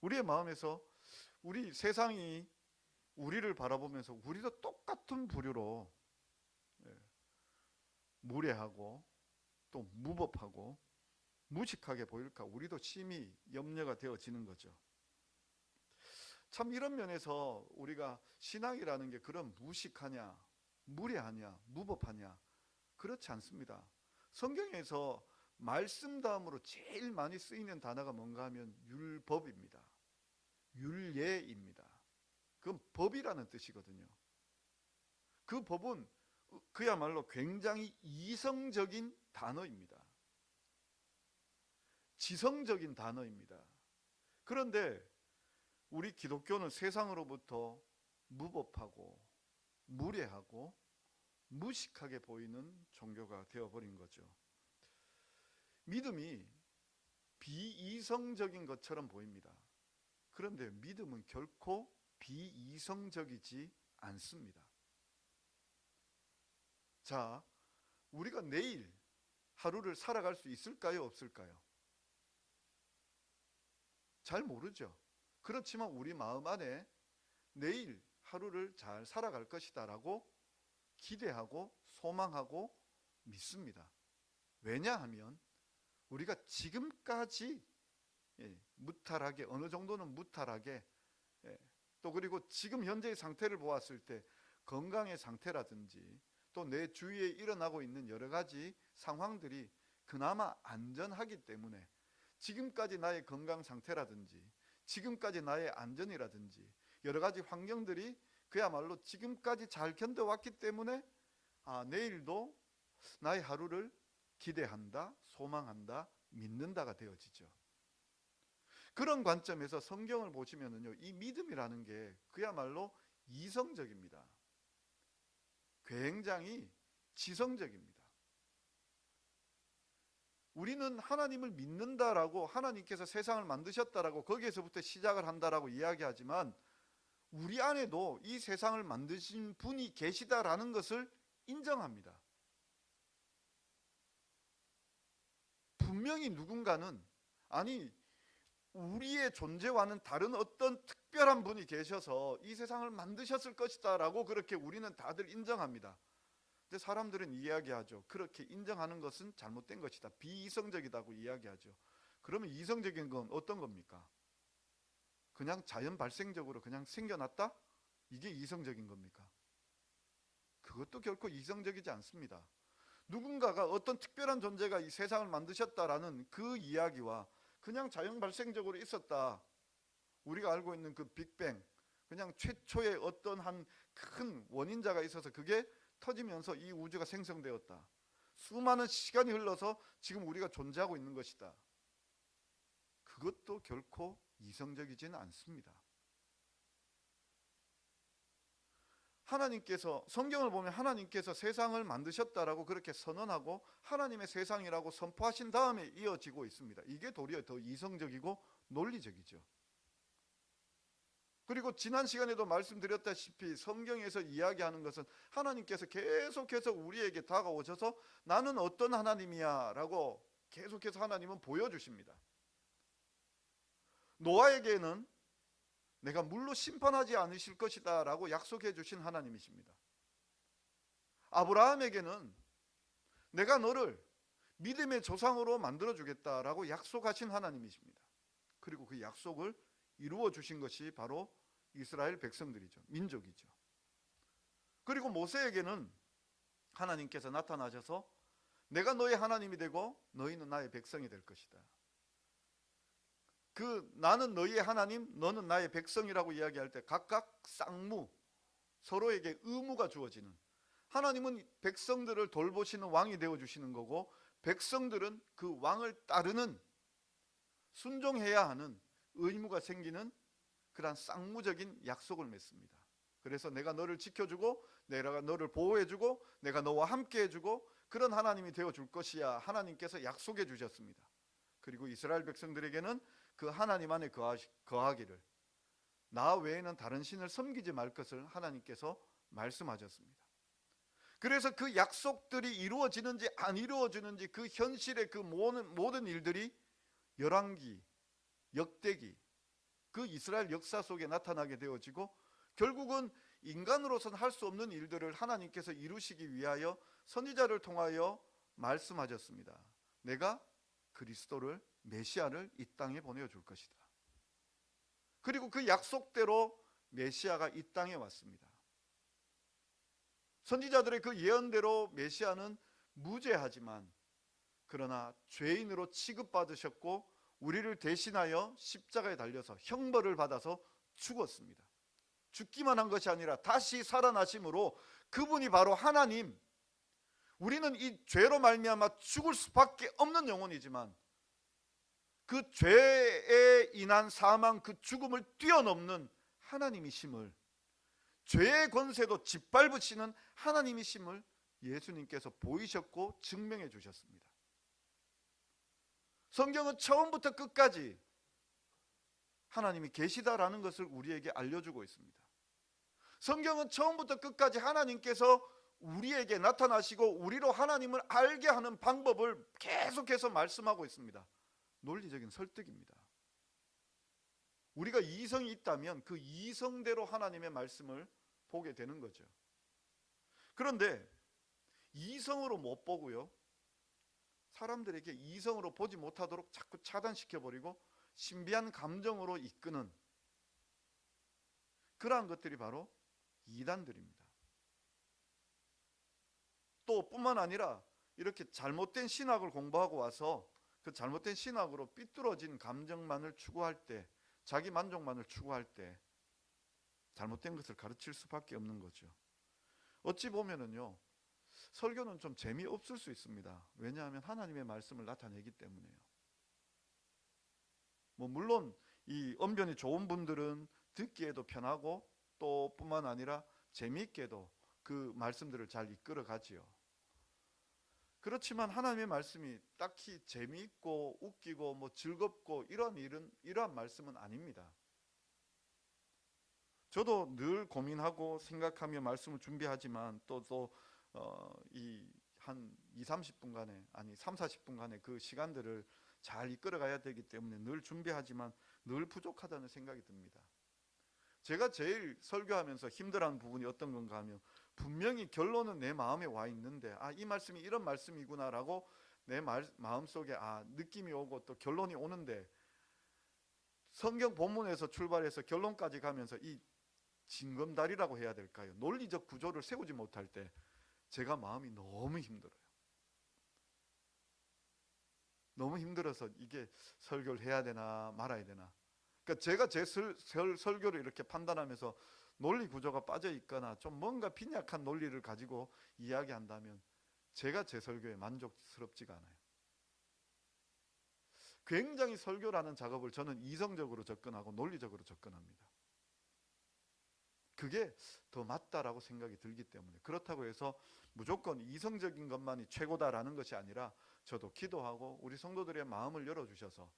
우리의 마음에서 우리 세상이 우리를 바라보면서 우리도 똑같은 부류로 무례하고 또 무법하고 무식하게 보일까, 우리도 심히 염려가 되어지는 거죠. 참 이런 면에서 우리가 신앙이라는 게 그런 무식하냐, 무례하냐, 무법하냐, 그렇지 않습니다. 성경에서 말씀 다음으로 제일 많이 쓰이는 단어가 뭔가 하면 율법입니다. 율예입니다. 그건 법이라는 뜻이거든요. 그 법은 그야말로 굉장히 이성적인 단어입니다. 지성적인 단어입니다. 그런데 우리 기독교는 세상으로부터 무법하고 무례하고 무식하게 보이는 종교가 되어버린 거죠. 믿음이 비이성적인 것처럼 보입니다. 그런데 믿음은 결코 비이성적이지 않습니다. 자, 우리가 내일 하루를 살아갈 수 있을까요, 없을까요? 잘 모르죠. 그렇지만 우리 마음 안에 내일 하루를 잘 살아갈 것이다 라고 기대하고 소망하고 믿습니다. 왜냐하면 우리가 지금까지 무탈하게, 어느 정도는 무탈하게, 또 그리고 지금 현재의 상태를 보았을 때 건강의 상태라든지 또 내 주위에 일어나고 있는 여러 가지 상황들이 그나마 안전하기 때문에 지금까지 나의 건강 상태라든지 지금까지 나의 안전이라든지 여러 가지 환경들이 그야말로 지금까지 잘 견뎌왔기 때문에 내일도 나의 하루를 기대한다, 소망한다, 믿는다가 되어지죠. 그런 관점에서 성경을 보시면은요, 이 믿음이라는 게 그야말로 이성적입니다. 굉장히 지성적입니다. 우리는 하나님을 믿는다라고, 하나님께서 세상을 만드셨다라고 거기에서부터 시작을 한다라고 이야기하지만 우리 안에도 이 세상을 만드신 분이 계시다라는 것을 인정합니다. 분명히 누군가는, 아니 우리의 존재와는 다른 어떤 특별한 분이 계셔서 이 세상을 만드셨을 것이다 라고 그렇게 우리는 다들 인정합니다. 근데 사람들은 이야기하죠. 그렇게 인정하는 것은 잘못된 것이다, 비이성적이다고 이야기하죠. 그러면 이성적인 건 어떤 겁니까? 그냥 자연 발생적으로 그냥 생겨났다? 이게 이성적인 겁니까? 그것도 결코 이성적이지 않습니다. 누군가가 어떤 특별한 존재가 이 세상을 만드셨다라는 그 이야기와 그냥 자연 발생적으로 있었다, 우리가 알고 있는 그 빅뱅, 그냥 최초의 어떤 한 큰 원인자가 있어서 그게 터지면서 이 우주가 생성되었다, 수많은 시간이 흘러서 지금 우리가 존재하고 있는 것이다, 그것도 결코 이성적이지는 않습니다. 하나님께서, 성경을 보면 하나님께서 세상을 만드셨다라고 그렇게 선언하고 하나님의 세상이라고 선포하신 다음에 이어지고 있습니다. 이게 도리어 더 이성적이고 논리적이죠. 그리고 지난 시간에도 말씀드렸다시피 성경에서 이야기하는 것은 하나님께서 계속해서 우리에게 다가오셔서 나는 어떤 하나님이야 라고 계속해서 하나님은 보여주십니다. 노아에게는 내가 물로 심판하지 않으실 것이다 라고 약속해 주신 하나님이십니다. 아브라함에게는 내가 너를 믿음의 조상으로 만들어 주겠다라고 약속하신 하나님이십니다. 그리고 그 약속을 이루어 주신 것이 바로 이스라엘 백성들이죠. 민족이죠. 그리고 모세에게는 하나님께서 나타나셔서 내가 너의 하나님이 되고 너희는 나의 백성이 될 것이다, 나는 너희의 하나님, 너는 나의 백성이라고 이야기할 때 각각 쌍무, 서로에게 의무가 주어지는, 하나님은 백성들을 돌보시는 왕이 되어주시는 거고 백성들은 그 왕을 따르는, 순종해야 하는 의무가 생기는 그러한 쌍무적인 약속을 맺습니다. 그래서 내가 너를 지켜주고 내가 너를 보호해주고 내가 너와 함께 해주고 그런 하나님이 되어줄 것이야, 하나님께서 약속해 주셨습니다. 그리고 이스라엘 백성들에게는 그 하나님 안에 거하기를, 나 외에는 다른 신을 섬기지 말 것을 하나님께서 말씀하셨습니다. 그래서 그 약속들이 이루어지는지 안 이루어지는지 그 현실의 그 모든 일들이 열왕기, 역대기, 그 이스라엘 역사 속에 나타나게 되어지고 결국은 인간으로서는 할 수 없는 일들을 하나님께서 이루시기 위하여 선지자를 통하여 말씀하셨습니다. 내가 그리스도를, 메시아를 이 땅에 보내줄 것이다. 그리고 그 약속대로 메시아가 이 땅에 왔습니다. 선지자들의 그 예언대로 메시아는 무죄하지만 그러나 죄인으로 취급받으셨고 우리를 대신하여 십자가에 달려서 형벌을 받아서 죽었습니다. 죽기만 한 것이 아니라 다시 살아나심으로 그분이 바로 하나님, 우리는 이 죄로 말미암아 죽을 수밖에 없는 영혼이지만 그 죄에 인한 사망, 그 죽음을 뛰어넘는 하나님이심을, 죄의 권세도 짓밟으시는 하나님이심을 예수님께서 보이셨고 증명해 주셨습니다. 성경은 처음부터 끝까지 하나님이 계시다라는 것을 우리에게 알려주고 있습니다. 성경은 처음부터 끝까지 하나님께서 우리에게 나타나시고 우리로 하나님을 알게 하는 방법을 계속해서 말씀하고 있습니다. 논리적인 설득입니다. 우리가 이성이 있다면 그 이성대로 하나님의 말씀을 보게 되는 거죠. 그런데 이성으로 못 보고요, 사람들에게 이성으로 보지 못하도록 자꾸 차단시켜버리고 신비한 감정으로 이끄는 그러한 것들이 바로 이단들입니다. 또 뿐만 아니라 이렇게 잘못된 신학을 공부하고 와서 그 잘못된 신학으로 삐뚤어진 감정만을 추구할 때, 자기 만족만을 추구할 때 잘못된 것을 가르칠 수밖에 없는 거죠. 어찌 보면은요, 설교는 좀 재미없을 수 있습니다. 왜냐하면 하나님의 말씀을 나타내기 때문에요. 뭐 물론 이 언변이 좋은 분들은 듣기에도 편하고 또 뿐만 아니라 재미있게도 그 말씀들을 잘 이끌어 가지요. 그렇지만 하나님의 말씀이 딱히 재미있고 웃기고 뭐 즐겁고 이러한 말씀은 아닙니다. 저도 늘 고민하고 생각하며 말씀을 준비하지만 이 한 20-30분간의 아니 30-40분간의 그 시간들을 잘 이끌어 가야 되기 때문에 늘 준비하지만 늘 부족하다는 생각이 듭니다. 제가 제일 설교하면서 힘들어하는 부분이 어떤 건가 하면 분명히 결론은 내 마음에 와 있는데 이 말씀이 이런 말씀이구나라고 내 마음속에 느낌이 오고 또 결론이 오는데 성경 본문에서 출발해서 결론까지 가면서 이 징검다리라고 해야 될까요? 논리적 구조를 세우지 못할 때 제가 마음이 너무 힘들어요. 너무 힘들어서 이게 설교를 해야 되나 말아야 되나. 그러니까 제가 제 설교를 이렇게 판단하면서 논리 구조가 빠져 있거나 좀 뭔가 빈약한 논리를 가지고 이야기한다면 제가 제 설교에 만족스럽지가 않아요. 굉장히 설교라는 작업을 저는 이성적으로 접근하고 논리적으로 접근합니다. 그게 더 맞다라고 생각이 들기 때문에 그렇다고 해서 무조건 이성적인 것만이 최고다라는 것이 아니라 저도 기도하고 우리 성도들의 마음을 열어주셔서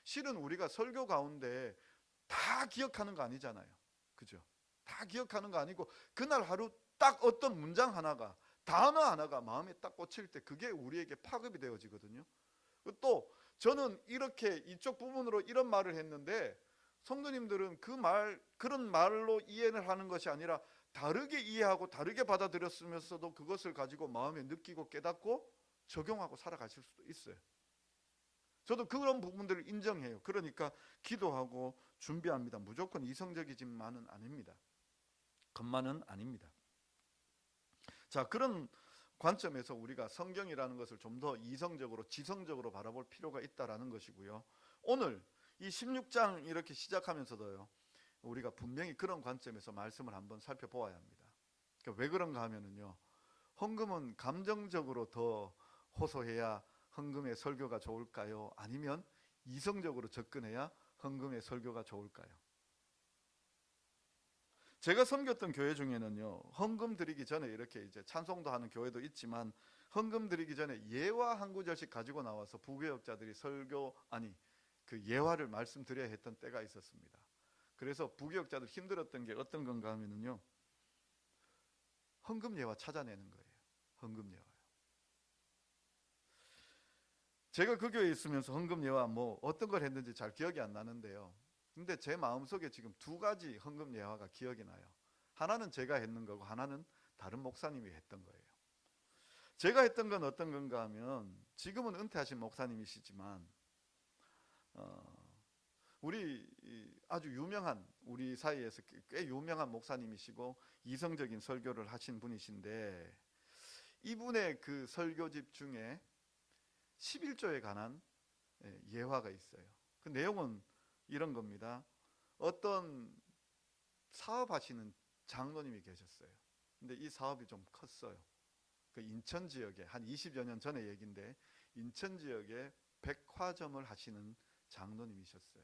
실은 우리가 설교 가운데 다 기억하는 거 아니잖아요. 그죠? 다 기억하는 거 아니고 그날 하루 딱 어떤 문장 하나가 단어 하나가 마음에 딱 꽂힐 때 그게 우리에게 파급이 되어지거든요. 또 저는 이렇게 이쪽 부분으로 이런 말을 했는데 성도님들은 그런 말로 이해를 하는 것이 아니라 다르게 이해하고 다르게 받아들였으면서도 그것을 가지고 마음에 느끼고 깨닫고 적용하고 살아가실 수도 있어요. 저도 그런 부분들을 인정해요. 그러니까 기도하고 준비합니다. 무조건 이성적이지만은 아닙니다. 것만은 아닙니다. 자, 그런 관점에서 우리가 성경이라는 것을 좀 더 이성적으로 지성적으로 바라볼 필요가 있다라는 것이고요. 오늘 이 16장 이렇게 시작하면서도요, 우리가 분명히 그런 관점에서 말씀을 한번 살펴보아야 합니다. 그러니까 왜 그런가 하면은요, 헌금은 감정적으로 더 호소해야 헌금의 설교가 좋을까요? 아니면 이성적으로 접근해야 헌금의 설교가 좋을까요? 제가 섬겼던 교회 중에는요, 헌금 드리기 전에 이렇게 이제 찬송도 하는 교회도 있지만 헌금 드리기 전에 예화 한 구절씩 가지고 나와서 부교역자들이 그 예화를 말씀드려야 했던 때가 있었습니다. 그래서 부교역자들 힘들었던 게 어떤 건가 하면은요, 헌금 예화 찾아내는 거예요. 헌금 예화요. 제가 그 교회에 있으면서 헌금 예화 뭐 어떤 걸 했는지 잘 기억이 안 나는데요. 근데 제 마음속에 지금 두 가지 헌금 예화가 기억이 나요. 하나는 제가 했는 거고 하나는 다른 목사님이 했던 거예요. 제가 했던 건 어떤 건가 하면 지금은 은퇴하신 목사님이시지만 우리 아주 유명한 우리 사이에서 꽤 유명한 목사님이시고 이성적인 설교를 하신 분이신데 이분의 그 설교집 중에 11조에 관한 예화가 있어요. 그 내용은 이런 겁니다. 어떤 사업하시는 장로님이 계셨어요. 근데 이 사업이 좀 컸어요. 그 인천 지역에 한 20여 년 전의 얘기인데 인천 지역에 백화점을 하시는 장로님이셨어요.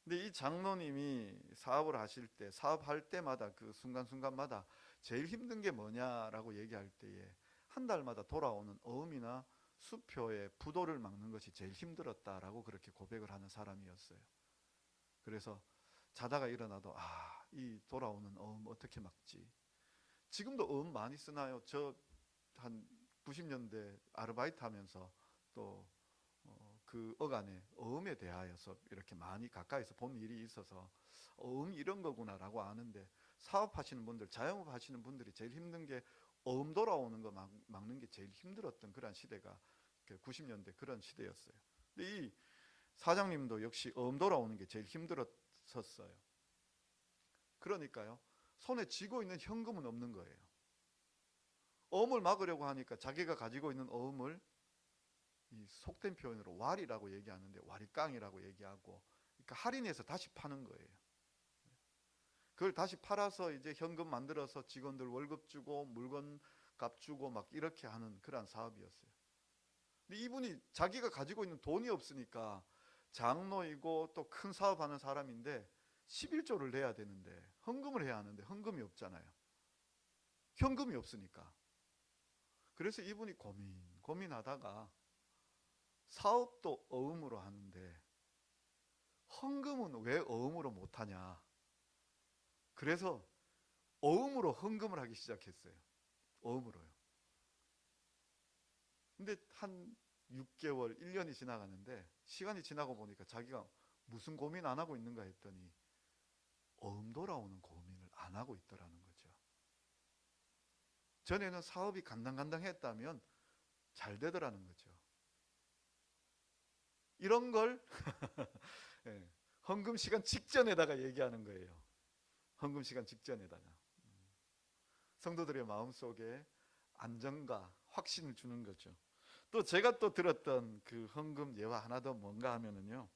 근데 이 장로님이 사업을 하실 때 사업할 때마다 그 순간순간마다 제일 힘든 게 뭐냐라고 얘기할 때에 한 달마다 돌아오는 어음이나 수표의 부도를 막는 것이 제일 힘들었다라고 그렇게 고백을 하는 사람이었어요. 그래서 자다가 일어나도 이 돌아오는 어음 어떻게 막지? 지금도 어음 많이 쓰나요? 저 한 90년대 아르바이트 하면서 또 그 어간에 어음에 대하여서 이렇게 많이 가까이서 본 일이 있어서 어음이 이런 거구나라고 아는데 사업하시는 분들, 자영업 하시는 분들이 제일 힘든 게 어음 돌아오는 거 막는 게 제일 힘들었던 그런 시대가 90년대 그런 시대였어요. 근데 이 사장님도 역시 어음 돌아오는 게 제일 힘들었었어요. 그러니까요, 손에 쥐고 있는 현금은 없는 거예요. 어음을 막으려고 하니까 자기가 가지고 있는 어음을 이 속된 표현으로 와리라고 얘기하는데 와리깡이라고 얘기하고, 그러니까 할인해서 다시 파는 거예요. 그걸 다시 팔아서 이제 현금 만들어서 직원들 월급 주고 물건 값 주고 막 이렇게 하는 그런 사업이었어요. 근데 이분이 자기가 가지고 있는 돈이 없으니까 장로이고 또 큰 사업하는 사람인데 11조를 내야 되는데 헌금을 해야 하는데 헌금이 없잖아요. 현금이 없으니까. 그래서 이분이 고민하다가 사업도 어음으로 하는데 헌금은 왜 어음으로 못하냐. 그래서 어음으로 헌금을 하기 시작했어요. 어음으로요. 근데 한 6개월, 1년이 지나가는데 시간이 지나고 보니까 자기가 무슨 고민 안 하고 있는가 했더니 어음 돌아오는 고민을 안 하고 있더라는 거죠. 전에는 사업이 간당간당했다면 잘 되더라는 거죠. 이런 걸 예, 헌금 시간 직전에다가 얘기하는 거예요. 헌금 시간 직전에다가. 성도들의 마음속에 안정과 확신을 주는 거죠. 또 제가 또 들었던 그 헌금 예화 하나 더 뭔가 하면은요,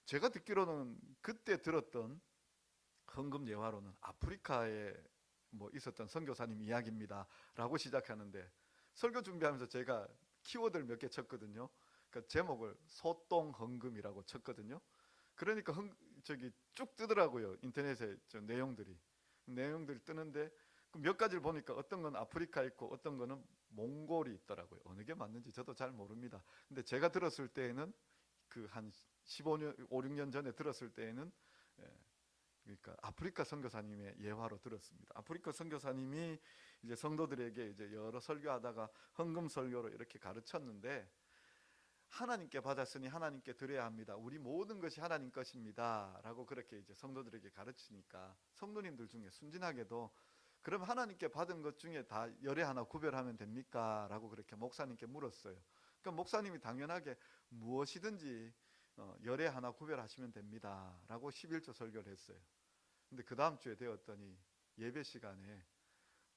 제가 듣기로는 그때 들었던 헌금 예화로는 아프리카에 뭐 있었던 선교사님 이야기입니다 라고 시작하는데, 설교 준비하면서 제가 키워드를 몇 개 쳤거든요. 그러니까 제목을 소똥 헌금이라고 쳤거든요. 그러니까 저기 쭉 뜨더라고요. 인터넷에 내용들이 뜨는데 몇 가지를 보니까 어떤 건 아프리카 있고 어떤 거는 몽골이 있더라고요. 어느 게 맞는지 저도 잘 모릅니다. 근데 제가 들었을 때에는 그 한 15년, 5, 6년 전에 들었을 때에는 그러니까 아프리카 선교사님의 예화로 들었습니다. 아프리카 선교사님이 이제 성도들에게 이제 여러 설교하다가 헌금 설교로 이렇게 가르쳤는데, 하나님께 받았으니 하나님께 드려야 합니다. 우리 모든 것이 하나님 것입니다. 라고 그렇게 이제 성도들에게 가르치니까 성도님들 중에 순진하게도 그럼 하나님께 받은 것 중에 다 열에 하나 구별하면 됩니까? 라고 그렇게 목사님께 물었어요. 그러니까 목사님이 당연하게 무엇이든지 열에 하나 구별하시면 됩니다. 라고 11조 설교를 했어요. 근데 그 다음 주에 되었더니 예배 시간에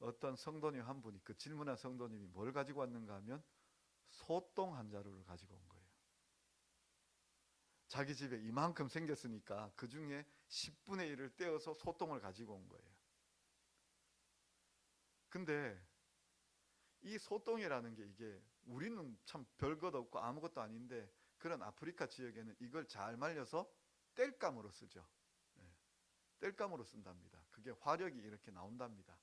어떤 성도님 한 분이, 그 질문한 성도님이 뭘 가지고 왔는가 하면 소똥 한 자루를 가지고 온 거예요. 자기 집에 이만큼 생겼으니까 그 중에 10분의 1을 떼어서 소똥을 가지고 온 거예요. 근데 이 소똥이라는 게 이게 우리는 참 별것 없고 아무것도 아닌데, 그런 아프리카 지역에는 이걸 잘 말려서 땔감으로 쓰죠. 땔감으로 쓴답니다. 그게 화력이 이렇게 나온답니다.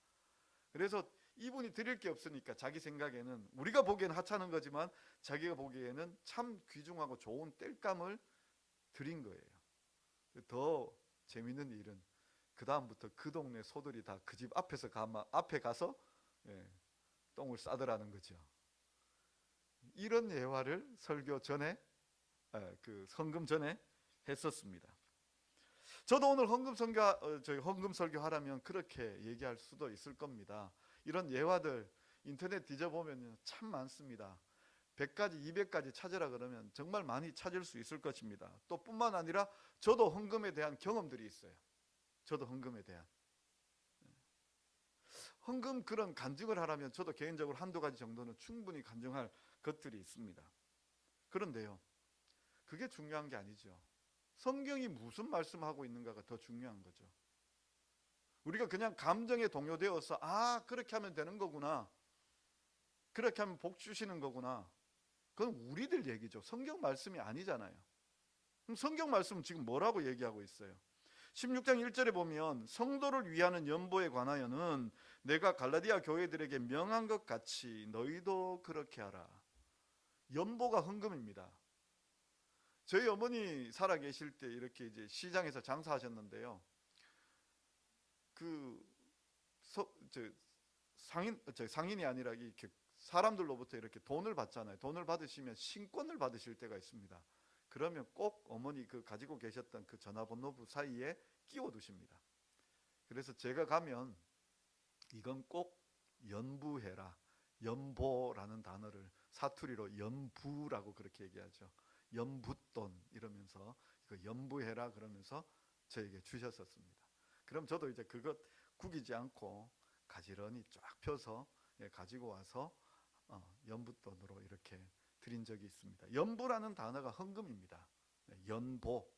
그래서 이분이 드릴 게 없으니까 자기 생각에는, 우리가 보기에는 하찮은 거지만 자기가 보기에는 참 귀중하고 좋은 땔감을 드린 거예요. 더 재밌는 일은 그 다음부터 그 동네 소들이 다 그 집 앞에 가서 똥을 싸더라는 거죠. 이런 예화를 설교 전에, 그 헌금 전에 했었습니다. 저도 오늘 헌금 설교 하라면 그렇게 얘기할 수도 있을 겁니다. 이런 예화들 인터넷 뒤져보면 참 많습니다. 100가지, 200가지 찾으라 그러면 정말 많이 찾을 수 있을 것입니다. 또 뿐만 아니라 저도 헌금에 대한 경험들이 있어요. 저도 헌금에 대한. 헌금 그런 간증을 하라면 저도 개인적으로 한두 가지 정도는 충분히 간증할 것들이 있습니다. 그런데요, 그게 중요한 게 아니죠. 성경이 무슨 말씀하고 있는가가 더 중요한 거죠. 우리가 그냥 감정에 동요되어서 그렇게 하면 되는 거구나, 그렇게 하면 복 주시는 거구나, 그건 우리들 얘기죠. 성경 말씀이 아니잖아요. 그럼 성경 말씀은 지금 뭐라고 얘기하고 있어요? 16장 1절에 보면 성도를 위하는 연보에 관하여는 내가 갈라디아 교회들에게 명한 것 같이 너희도 그렇게 하라. 연보가 헌금입니다. 저희 어머니 살아 계실 때 이렇게 이제 시장에서 장사하셨는데요. 상인이 아니라 이렇게 사람들로부터 이렇게 돈을 받잖아요. 돈을 받으시면 신권을 받으실 때가 있습니다. 그러면 꼭 어머니 그 가지고 계셨던 그 전화번호부 사이에 끼워 두십니다. 그래서 제가 가면 이건 꼭 연부해라. 연보라는 단어를 사투리로 연부라고 그렇게 얘기하죠. 연붓돈 이러면서 이거 연부해라 그러면서 저에게 주셨었습니다. 그럼 저도 이제 그것 구기지 않고 가지런히 쫙 펴서 가지고 와서 연붓돈으로 이렇게 드린 적이 있습니다. 연보라는 단어가 헌금입니다. 연보.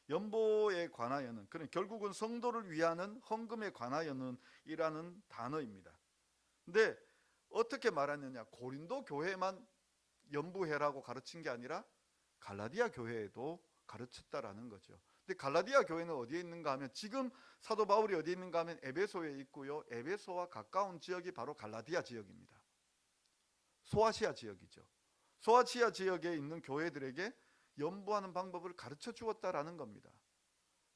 연보에 관하여는, 그런 결국은 성도를 위하는 헌금에 관하여는 이라는 단어입니다. 근데 어떻게 말하느냐? 고린도 교회만 연부해라고 가르친 게 아니라 갈라디아 교회에도 가르쳤다라는 거죠. 근데 갈라디아 교회는 어디에 있는가 하면 지금 사도 바울이 어디에 있는가 하면 에베소에 있고요. 에베소와 가까운 지역이 바로 갈라디아 지역입니다. 소아시아 지역이죠. 소아시아 지역에 있는 교회들에게 연부하는 방법을 가르쳐 주었다라는 겁니다.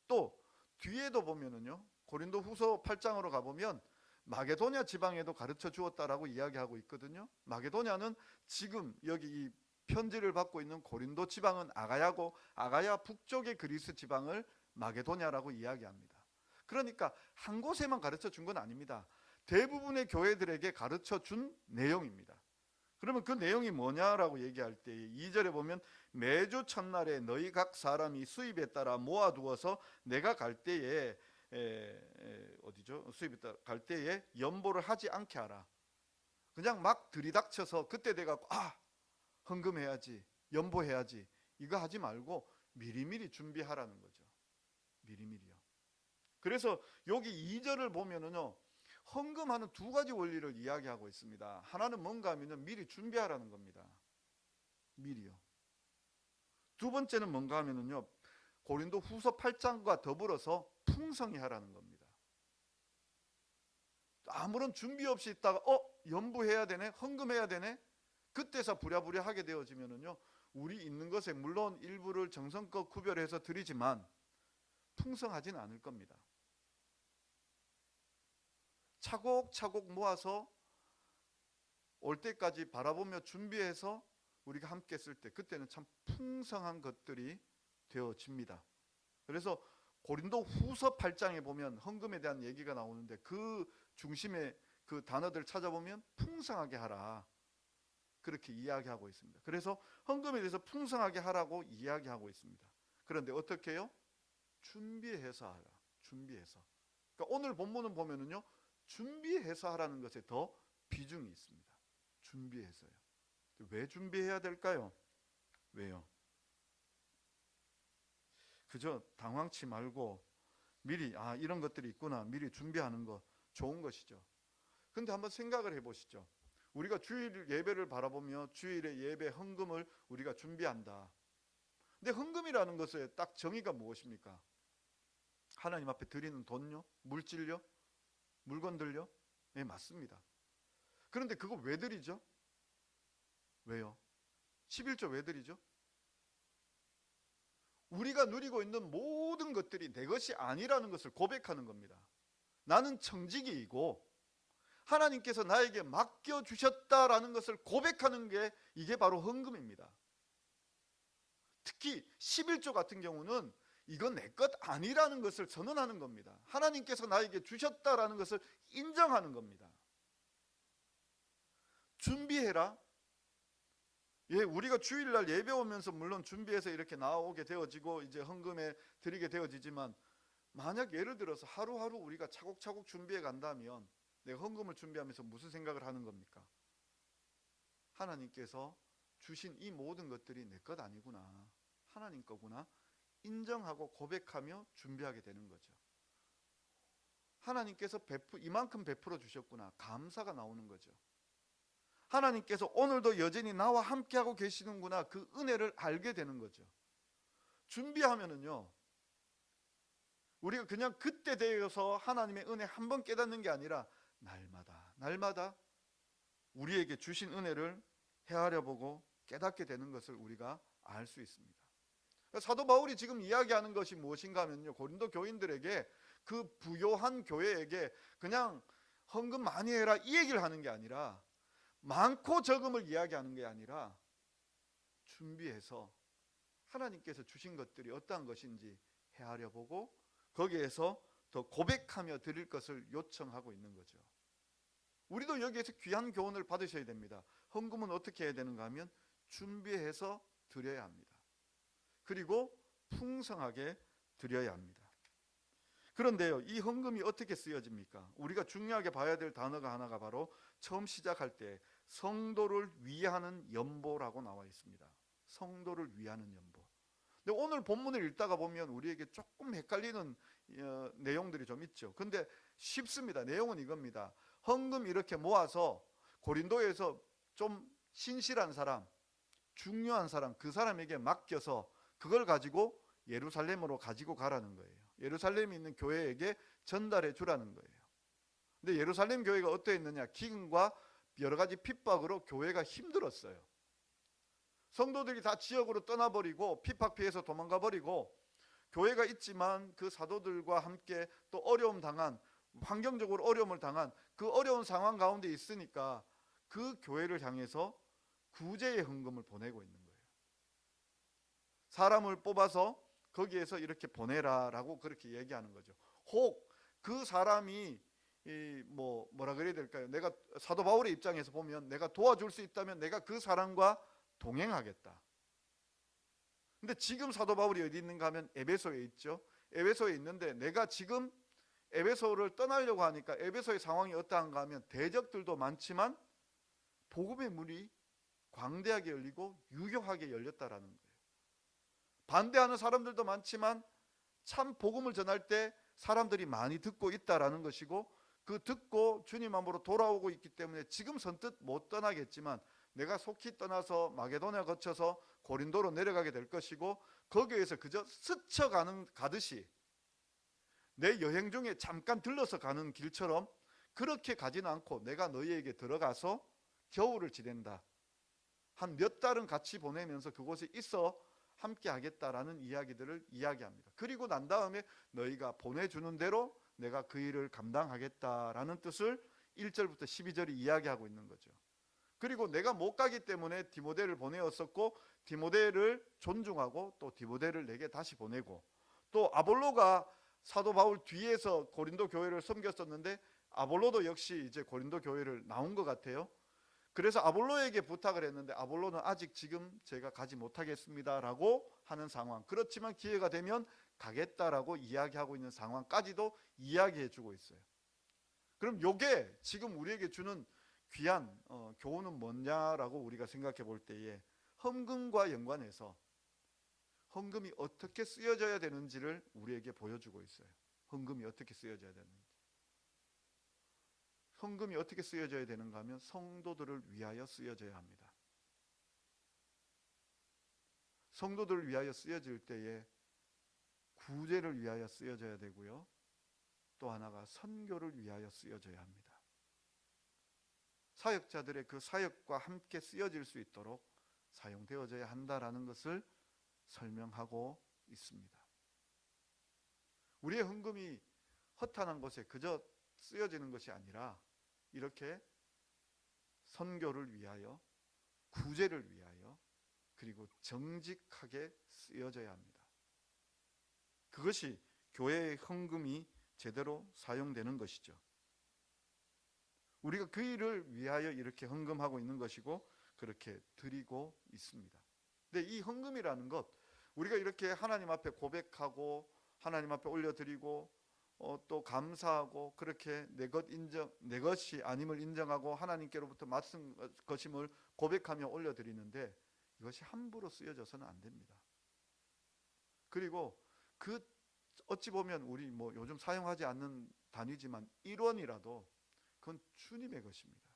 또 뒤에도 보면은요. 고린도 후서 8장으로 가보면 마게도냐 지방에도 가르쳐 주었다라고 이야기하고 있거든요. 마게도냐는 지금 여기 이 편지를 받고 있는 고린도 지방은 아가야고 아가야 북쪽의 그리스 지방을 마게도냐라고 이야기합니다. 그러니까 한 곳에만 가르쳐 준 건 아닙니다. 대부분의 교회들에게 가르쳐 준 내용입니다. 그러면 그 내용이 뭐냐라고 얘기할 때 2절에 보면 매주 첫날에 너희 각 사람이 수입에 따라 모아두어서 내가 갈 때에 어디죠? 수입에 따라 갈 때에 연보를 하지 않게 하라. 그냥 막 들이닥쳐서 그때 내가 헌금해야지, 연보해야지 이거 하지 말고 미리미리 준비하라는 거죠. 미리미리요. 그래서 여기 2절을 보면은요. 헌금하는 두 가지 원리를 이야기하고 있습니다. 하나는 뭔가 하면은 미리 준비하라는 겁니다. 미리요. 두 번째는 뭔가 하면은요. 고린도 후서 8장과 더불어서 풍성히 하라는 겁니다. 아무런 준비 없이 있다가 연부해야 되네, 헌금해야 되네. 그때서 부랴부랴 하게 되어지면은요. 우리 있는 것에 물론 일부를 정성껏 구별해서 드리지만 풍성하진 않을 겁니다. 차곡차곡 모아서 올 때까지 바라보며 준비해서 우리가 함께 쓸 때 그때는 참 풍성한 것들이 되어집니다. 그래서 고린도 후서 8장에 보면 헌금에 대한 얘기가 나오는데 그 중심에 그 단어들 찾아보면 풍성하게 하라 그렇게 이야기하고 있습니다. 그래서 헌금에 대해서 풍성하게 하라고 이야기하고 있습니다. 그런데 어떻게 해요? 준비해서 하라. 준비해서. 그러니까 오늘 본문은 보면은요. 준비해서 하라는 것에 더 비중이 있습니다. 준비해서요. 왜 준비해야 될까요? 왜요? 그저 당황치 말고 미리 이런 것들이 있구나 미리 준비하는 거 좋은 것이죠. 근데 한번 생각을 해보시죠. 우리가 주일 예배를 바라보며 주일의 예배 헌금을 우리가 준비한다. 근데 헌금이라는 것의 딱 정의가 무엇입니까? 하나님 앞에 드리는 돈요? 물질요? 물건들요? 네, 맞습니다. 그런데 그거 왜 드리죠? 왜요? 11조 왜 드리죠? 우리가 누리고 있는 모든 것들이 내 것이 아니라는 것을 고백하는 겁니다. 나는 청지기이고 하나님께서 나에게 맡겨주셨다라는 것을 고백하는 게 이게 바로 헌금입니다. 특히 11조 같은 경우는 이건 내 것 아니라는 것을 선언하는 겁니다. 하나님께서 나에게 주셨다라는 것을 인정하는 겁니다. 준비해라. 우리가 주일날 예배 오면서 물론 준비해서 이렇게 나오게 되어지고 이제 헌금에 드리게 되어지지만 만약 예를 들어서 하루하루 우리가 차곡차곡 준비해 간다면 내가 헌금을 준비하면서 무슨 생각을 하는 겁니까? 하나님께서 주신 이 모든 것들이 내 것 아니구나. 하나님 거구나. 인정하고 고백하며 준비하게 되는 거죠. 하나님께서 이만큼 베풀어 주셨구나. 감사가 나오는 거죠. 하나님께서 오늘도 여전히 나와 함께하고 계시는구나. 그 은혜를 알게 되는 거죠. 준비하면은요. 우리가 그냥 그때 되어서 하나님의 은혜 한 번 깨닫는 게 아니라 날마다 우리에게 주신 은혜를 헤아려 보고 깨닫게 되는 것을 우리가 알 수 있습니다. 사도 바울이 지금 이야기하는 것이 무엇인가 하면요. 고린도 교인들에게 그 부요한 교회에게 그냥 헌금 많이 해라 이 얘기를 하는 게 아니라 많고 적음을 이야기하는 게 아니라 준비해서 하나님께서 주신 것들이 어떠한 것인지 헤아려 보고 거기에서 더 고백하며 드릴 것을 요청하고 있는 거죠. 우리도 여기에서 귀한 교훈을 받으셔야 됩니다. 헌금은 어떻게 해야 되는가 하면 준비해서 드려야 합니다. 그리고 풍성하게 드려야 합니다. 그런데요, 이 헌금이 어떻게 쓰여집니까? 우리가 중요하게 봐야 될 단어가 하나가 바로 처음 시작할 때 성도를 위하는 연보라고 나와 있습니다. 성도를 위하는 연보. 근데 오늘 본문을 읽다가 보면 우리에게 조금 헷갈리는 내용들이 좀 있죠. 근데 쉽습니다. 내용은 이겁니다. 헌금 이렇게 모아서 고린도에서 좀 신실한 사람, 중요한 사람, 그 사람에게 맡겨서 그걸 가지고 예루살렘으로 가지고 가라는 거예요. 예루살렘에 있는 교회에게 전달해 주라는 거예요. 근데 예루살렘 교회가 어떠했느냐? 기근과 여러 가지 핍박으로 교회가 힘들었어요. 성도들이 다 지역으로 떠나버리고 핍박 피해서 도망가 버리고, 교회가 있지만 그 사도들과 함께 또 어려움 당한, 환경적으로 어려움을 당한 그 어려운 상황 가운데 있으니까 그 교회를 향해서 구제의 헌금을 보내고 있는 거예요. 사람을 뽑아서 거기에서 이렇게 보내라라고 그렇게 얘기하는 거죠. 혹 그 사람이 뭐라 그래야 될까요? 내가 사도 바울의 입장에서 보면 내가 도와줄 수 있다면 내가 그 사람과 동행하겠다. 근데 지금 사도 바울이 어디 있는가 하면 에베소에 있죠. 에베소에 있는데 내가 지금 에베소를 떠나려고 하니까 에베소의 상황이 어떠한가 하면 대적들도 많지만 복음의 문이 광대하게 열리고 유효하게 열렸다라는 거예요. 반대하는 사람들도 많지만 참 복음을 전할 때 사람들이 많이 듣고 있다라는 것이고, 그 듣고 주님 앞으로 돌아오고 있기 때문에 지금 선뜻 못 떠나겠지만 내가 속히 떠나서 마게도냐 거쳐서 고린도로 내려가게 될 것이고, 거기에서 그저 가듯이 내 여행 중에 잠깐 들러서 가는 길처럼 그렇게 가지는 않고 내가 너희에게 들어가서 겨울을 지낸다. 한 몇 달은 같이 보내면서 그곳에 있어 함께 하겠다라는 이야기들을 이야기합니다. 그리고 난 다음에 너희가 보내주는 대로 내가 그 일을 감당하겠다라는 뜻을 1절부터 12절이 이야기하고 있는 거죠. 그리고 내가 못 가기 때문에 디모데를 보내었었고, 디모데를 존중하고 또 디모데를 내게 다시 보내고, 또 아볼로가 사도 바울 뒤에서 고린도 교회를 섬겼었는데 아볼로도 역시 이제 고린도 교회를 나온 것 같아요. 그래서 아볼로에게 부탁을 했는데 아볼로는 아직 지금 제가 가지 못하겠습니다라고 하는 상황. 그렇지만 기회가 되면 가겠다라고 이야기하고 있는 상황까지도 이야기해 주고 있어요. 그럼 요게 지금 우리에게 주는 귀한 교훈은 뭐냐라고 우리가 생각해 볼 때에, 헌금과 연관해서 헌금이 어떻게 쓰여져야 되는지를 우리에게 보여주고 있어요. 헌금이 어떻게 쓰여져야 되는지. 헌금이 어떻게 쓰여져야 되는가 하면 성도들을 위하여 쓰여져야 합니다. 성도들을 위하여 쓰여질 때에 구제를 위하여 쓰여져야 되고요. 또 하나가 선교를 위하여 쓰여져야 합니다. 사역자들의 그 사역과 함께 쓰여질 수 있도록 사용되어져야 한다라는 것을 설명하고 있습니다. 우리의 헌금이 허탄한 곳에 그저 쓰여지는 것이 아니라 이렇게 선교를 위하여, 구제를 위하여, 그리고 정직하게 쓰여져야 합니다. 그것이 교회의 헌금이 제대로 사용되는 것이죠. 우리가 그 일을 위하여 이렇게 헌금하고 있는 것이고 그렇게 드리고 있습니다. 근데 이 헌금이라는 것, 우리가 이렇게 하나님 앞에 고백하고 하나님 앞에 올려드리고 또 감사하고 그렇게 내 것이 아님을 인정하고 하나님께로부터 맡은 것임을 고백하며 올려드리는데, 이것이 함부로 쓰여져서는 안 됩니다. 그리고 그 어찌 보면 우리 뭐 요즘 사용하지 않는 단위지만 1원이라도 그건 주님의 것입니다.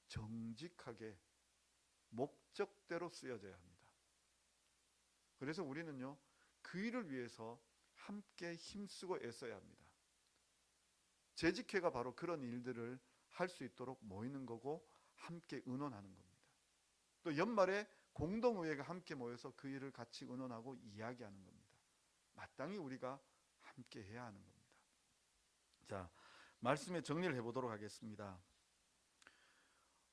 정직하게 목적대로 쓰여져야 합니다. 그래서 우리는요, 그 일을 위해서 함께 힘쓰고 애써야 합니다. 재직회가 바로 그런 일들을 할 수 있도록 모이는 거고 함께 의논하는 겁니다. 또 연말에 공동의회가 함께 모여서 그 일을 같이 의논하고 이야기하는 겁니다. 마땅히 우리가 함께 해야 하는 겁니다. 자, 말씀의 정리를 해보도록 하겠습니다.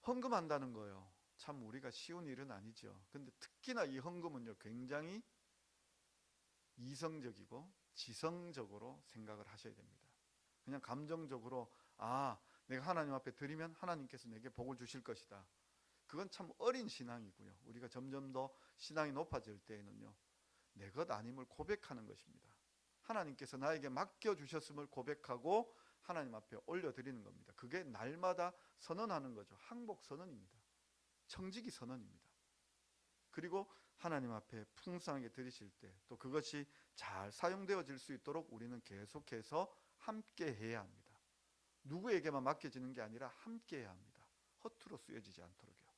헌금한다는 거요, 참 우리가 쉬운 일은 아니죠. 근데 특히나 이 헌금은요, 굉장히 이성적이고 지성적으로 생각을 하셔야 됩니다. 그냥 감정적으로 내가 하나님 앞에 드리면 하나님께서 내게 복을 주실 것이다. 그건 참 어린 신앙이고요. 우리가 점점 더 신앙이 높아질 때에는요, 내 것 아님을 고백하는 것입니다. 하나님께서 나에게 맡겨주셨음을 고백하고 하나님 앞에 올려드리는 겁니다. 그게 날마다 선언하는 거죠. 항복 선언입니다. 청지기 선언입니다. 그리고 하나님 앞에 풍성하게 드리실 때 또 그것이 잘 사용되어질 수 있도록 우리는 계속해서 함께 해야 합니다. 누구에게만 맡겨지는 게 아니라 함께 해야 합니다. 허투루 쓰여지지 않도록요.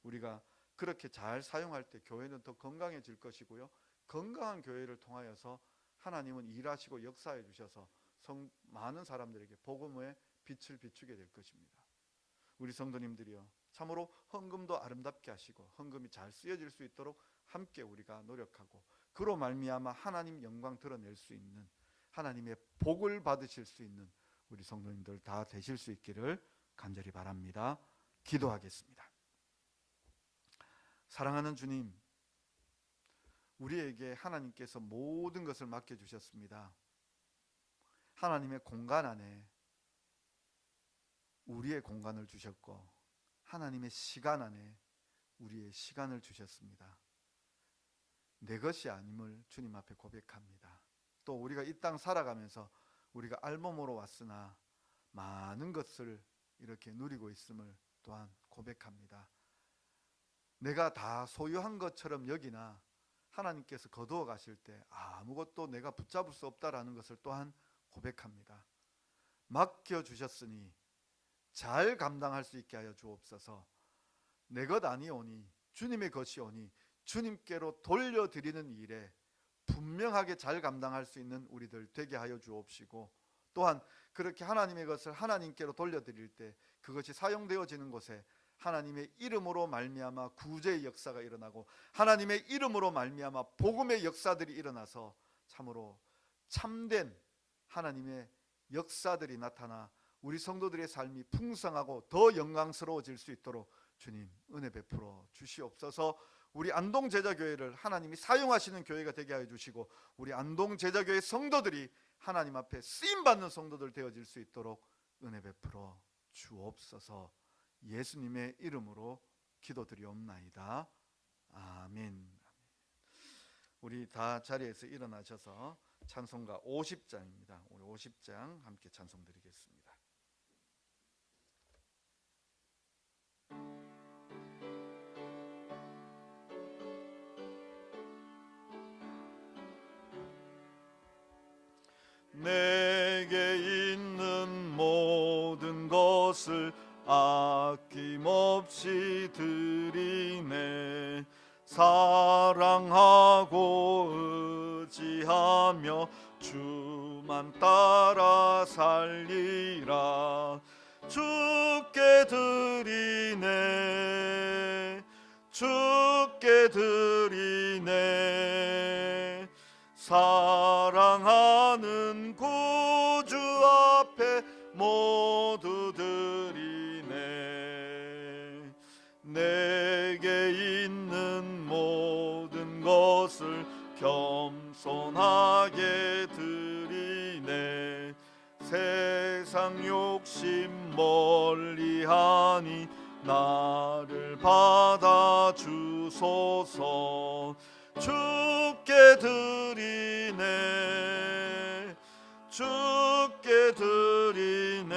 우리가 그렇게 잘 사용할 때 교회는 더 건강해질 것이고요. 건강한 교회를 통하여서 하나님은 일하시고 역사해 주셔서 많은 사람들에게 복음의 빛을 비추게 될 것입니다. 우리 성도님들이요, 참으로 헌금도 아름답게 하시고 헌금이 잘 쓰여질 수 있도록 함께 우리가 노력하고, 그로 말미암아 하나님 영광 드러낼 수 있는, 하나님의 복을 받으실 수 있는 우리 성도님들 다 되실 수 있기를 간절히 바랍니다. 기도하겠습니다. 사랑하는 주님, 우리에게 하나님께서 모든 것을 맡겨주셨습니다. 하나님의 공간 안에 우리의 공간을 주셨고, 하나님의 시간 안에 우리의 시간을 주셨습니다. 내 것이 아님을 주님 앞에 고백합니다. 또 우리가 이 땅 살아가면서 우리가 알몸으로 왔으나 많은 것을 이렇게 누리고 있음을 또한 고백합니다. 내가 다 소유한 것처럼 여기나 하나님께서 거두어 가실 때 아무것도 내가 붙잡을 수 없다라는 것을 또한 고백합니다. 맡겨주셨으니 잘 감당할 수 있게 하여 주옵소서. 내 것 아니오니 주님의 것이오니 주님께로 돌려드리는 일에 분명하게 잘 감당할 수 있는 우리들 되게 하여 주옵시고, 또한 그렇게 하나님의 것을 하나님께로 돌려드릴 때 그것이 사용되어지는 곳에 하나님의 이름으로 말미암아 구제의 역사가 일어나고, 하나님의 이름으로 말미암아 복음의 역사들이 일어나서 참으로 참된 하나님의 역사들이 나타나 우리 성도들의 삶이 풍성하고 더 영광스러워질 수 있도록 주님 은혜 베풀어 주시옵소서. 우리 안동제자교회를 하나님이 사용하시는 교회가 되게 하여 주시고, 우리 안동제자교회 성도들이 하나님 앞에 쓰임받는 성도들 되어질 수 있도록 은혜 베풀어 주옵소서. 예수님의 이름으로 기도드리옵나이다. 아멘. 우리 다 자리에서 일어나셔서 찬송가 50장입니다. 우리 50장 함께 찬송 드리겠습니다. 내게 있는 모든 것을 아낌없이 드리네. 사랑하고 의지하며 주만 따라 살리라. 주께 드리네, 주께 드리네. 사랑하는 구주 앞에 모두 드리네. 내게 있는 모든 것을 겸손하게 드리네. 세상 욕심 멀리하니 나를 받아 주소서. 주께 드리네, 주께 드리네.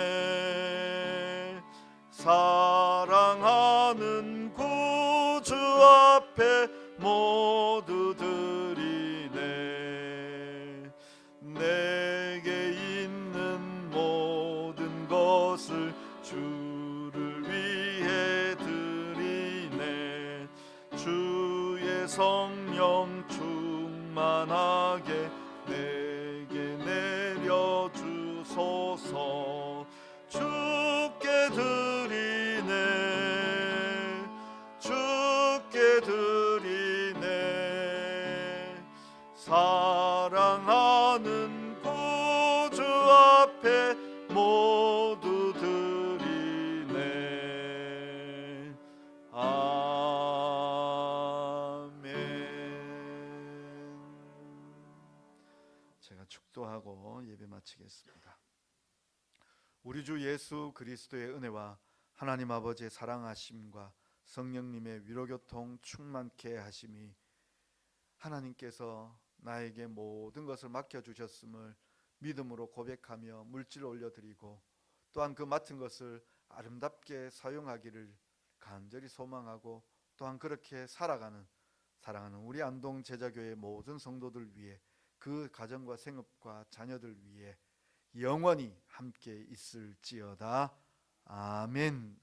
사랑하는 구주 앞에 모두 드리네. 내게 있는 모든 것을 주를 위해 드리네. 주의 성령 충만하게 내게 내려 주소서. 주께 드리네, 주께 드리네. 사랑하는 구주 앞에 모두 드리네. 제가 축도하고 예배 마치겠습니다. 우리 주 예수 그리스도의 은혜와 하나님 아버지의 사랑하심과 성령님의 위로교통 충만케 하심이, 하나님께서 나에게 모든 것을 맡겨주셨음을 믿음으로 고백하며 물질 올려드리고, 또한 그 맡은 것을 아름답게 사용하기를 간절히 소망하고, 또한 그렇게 살아가는 사랑하는 우리 안동 제자교회 모든 성도들 위해, 그 가정과 생업과 자녀들 위해 영원히 함께 있을지어다. 아멘.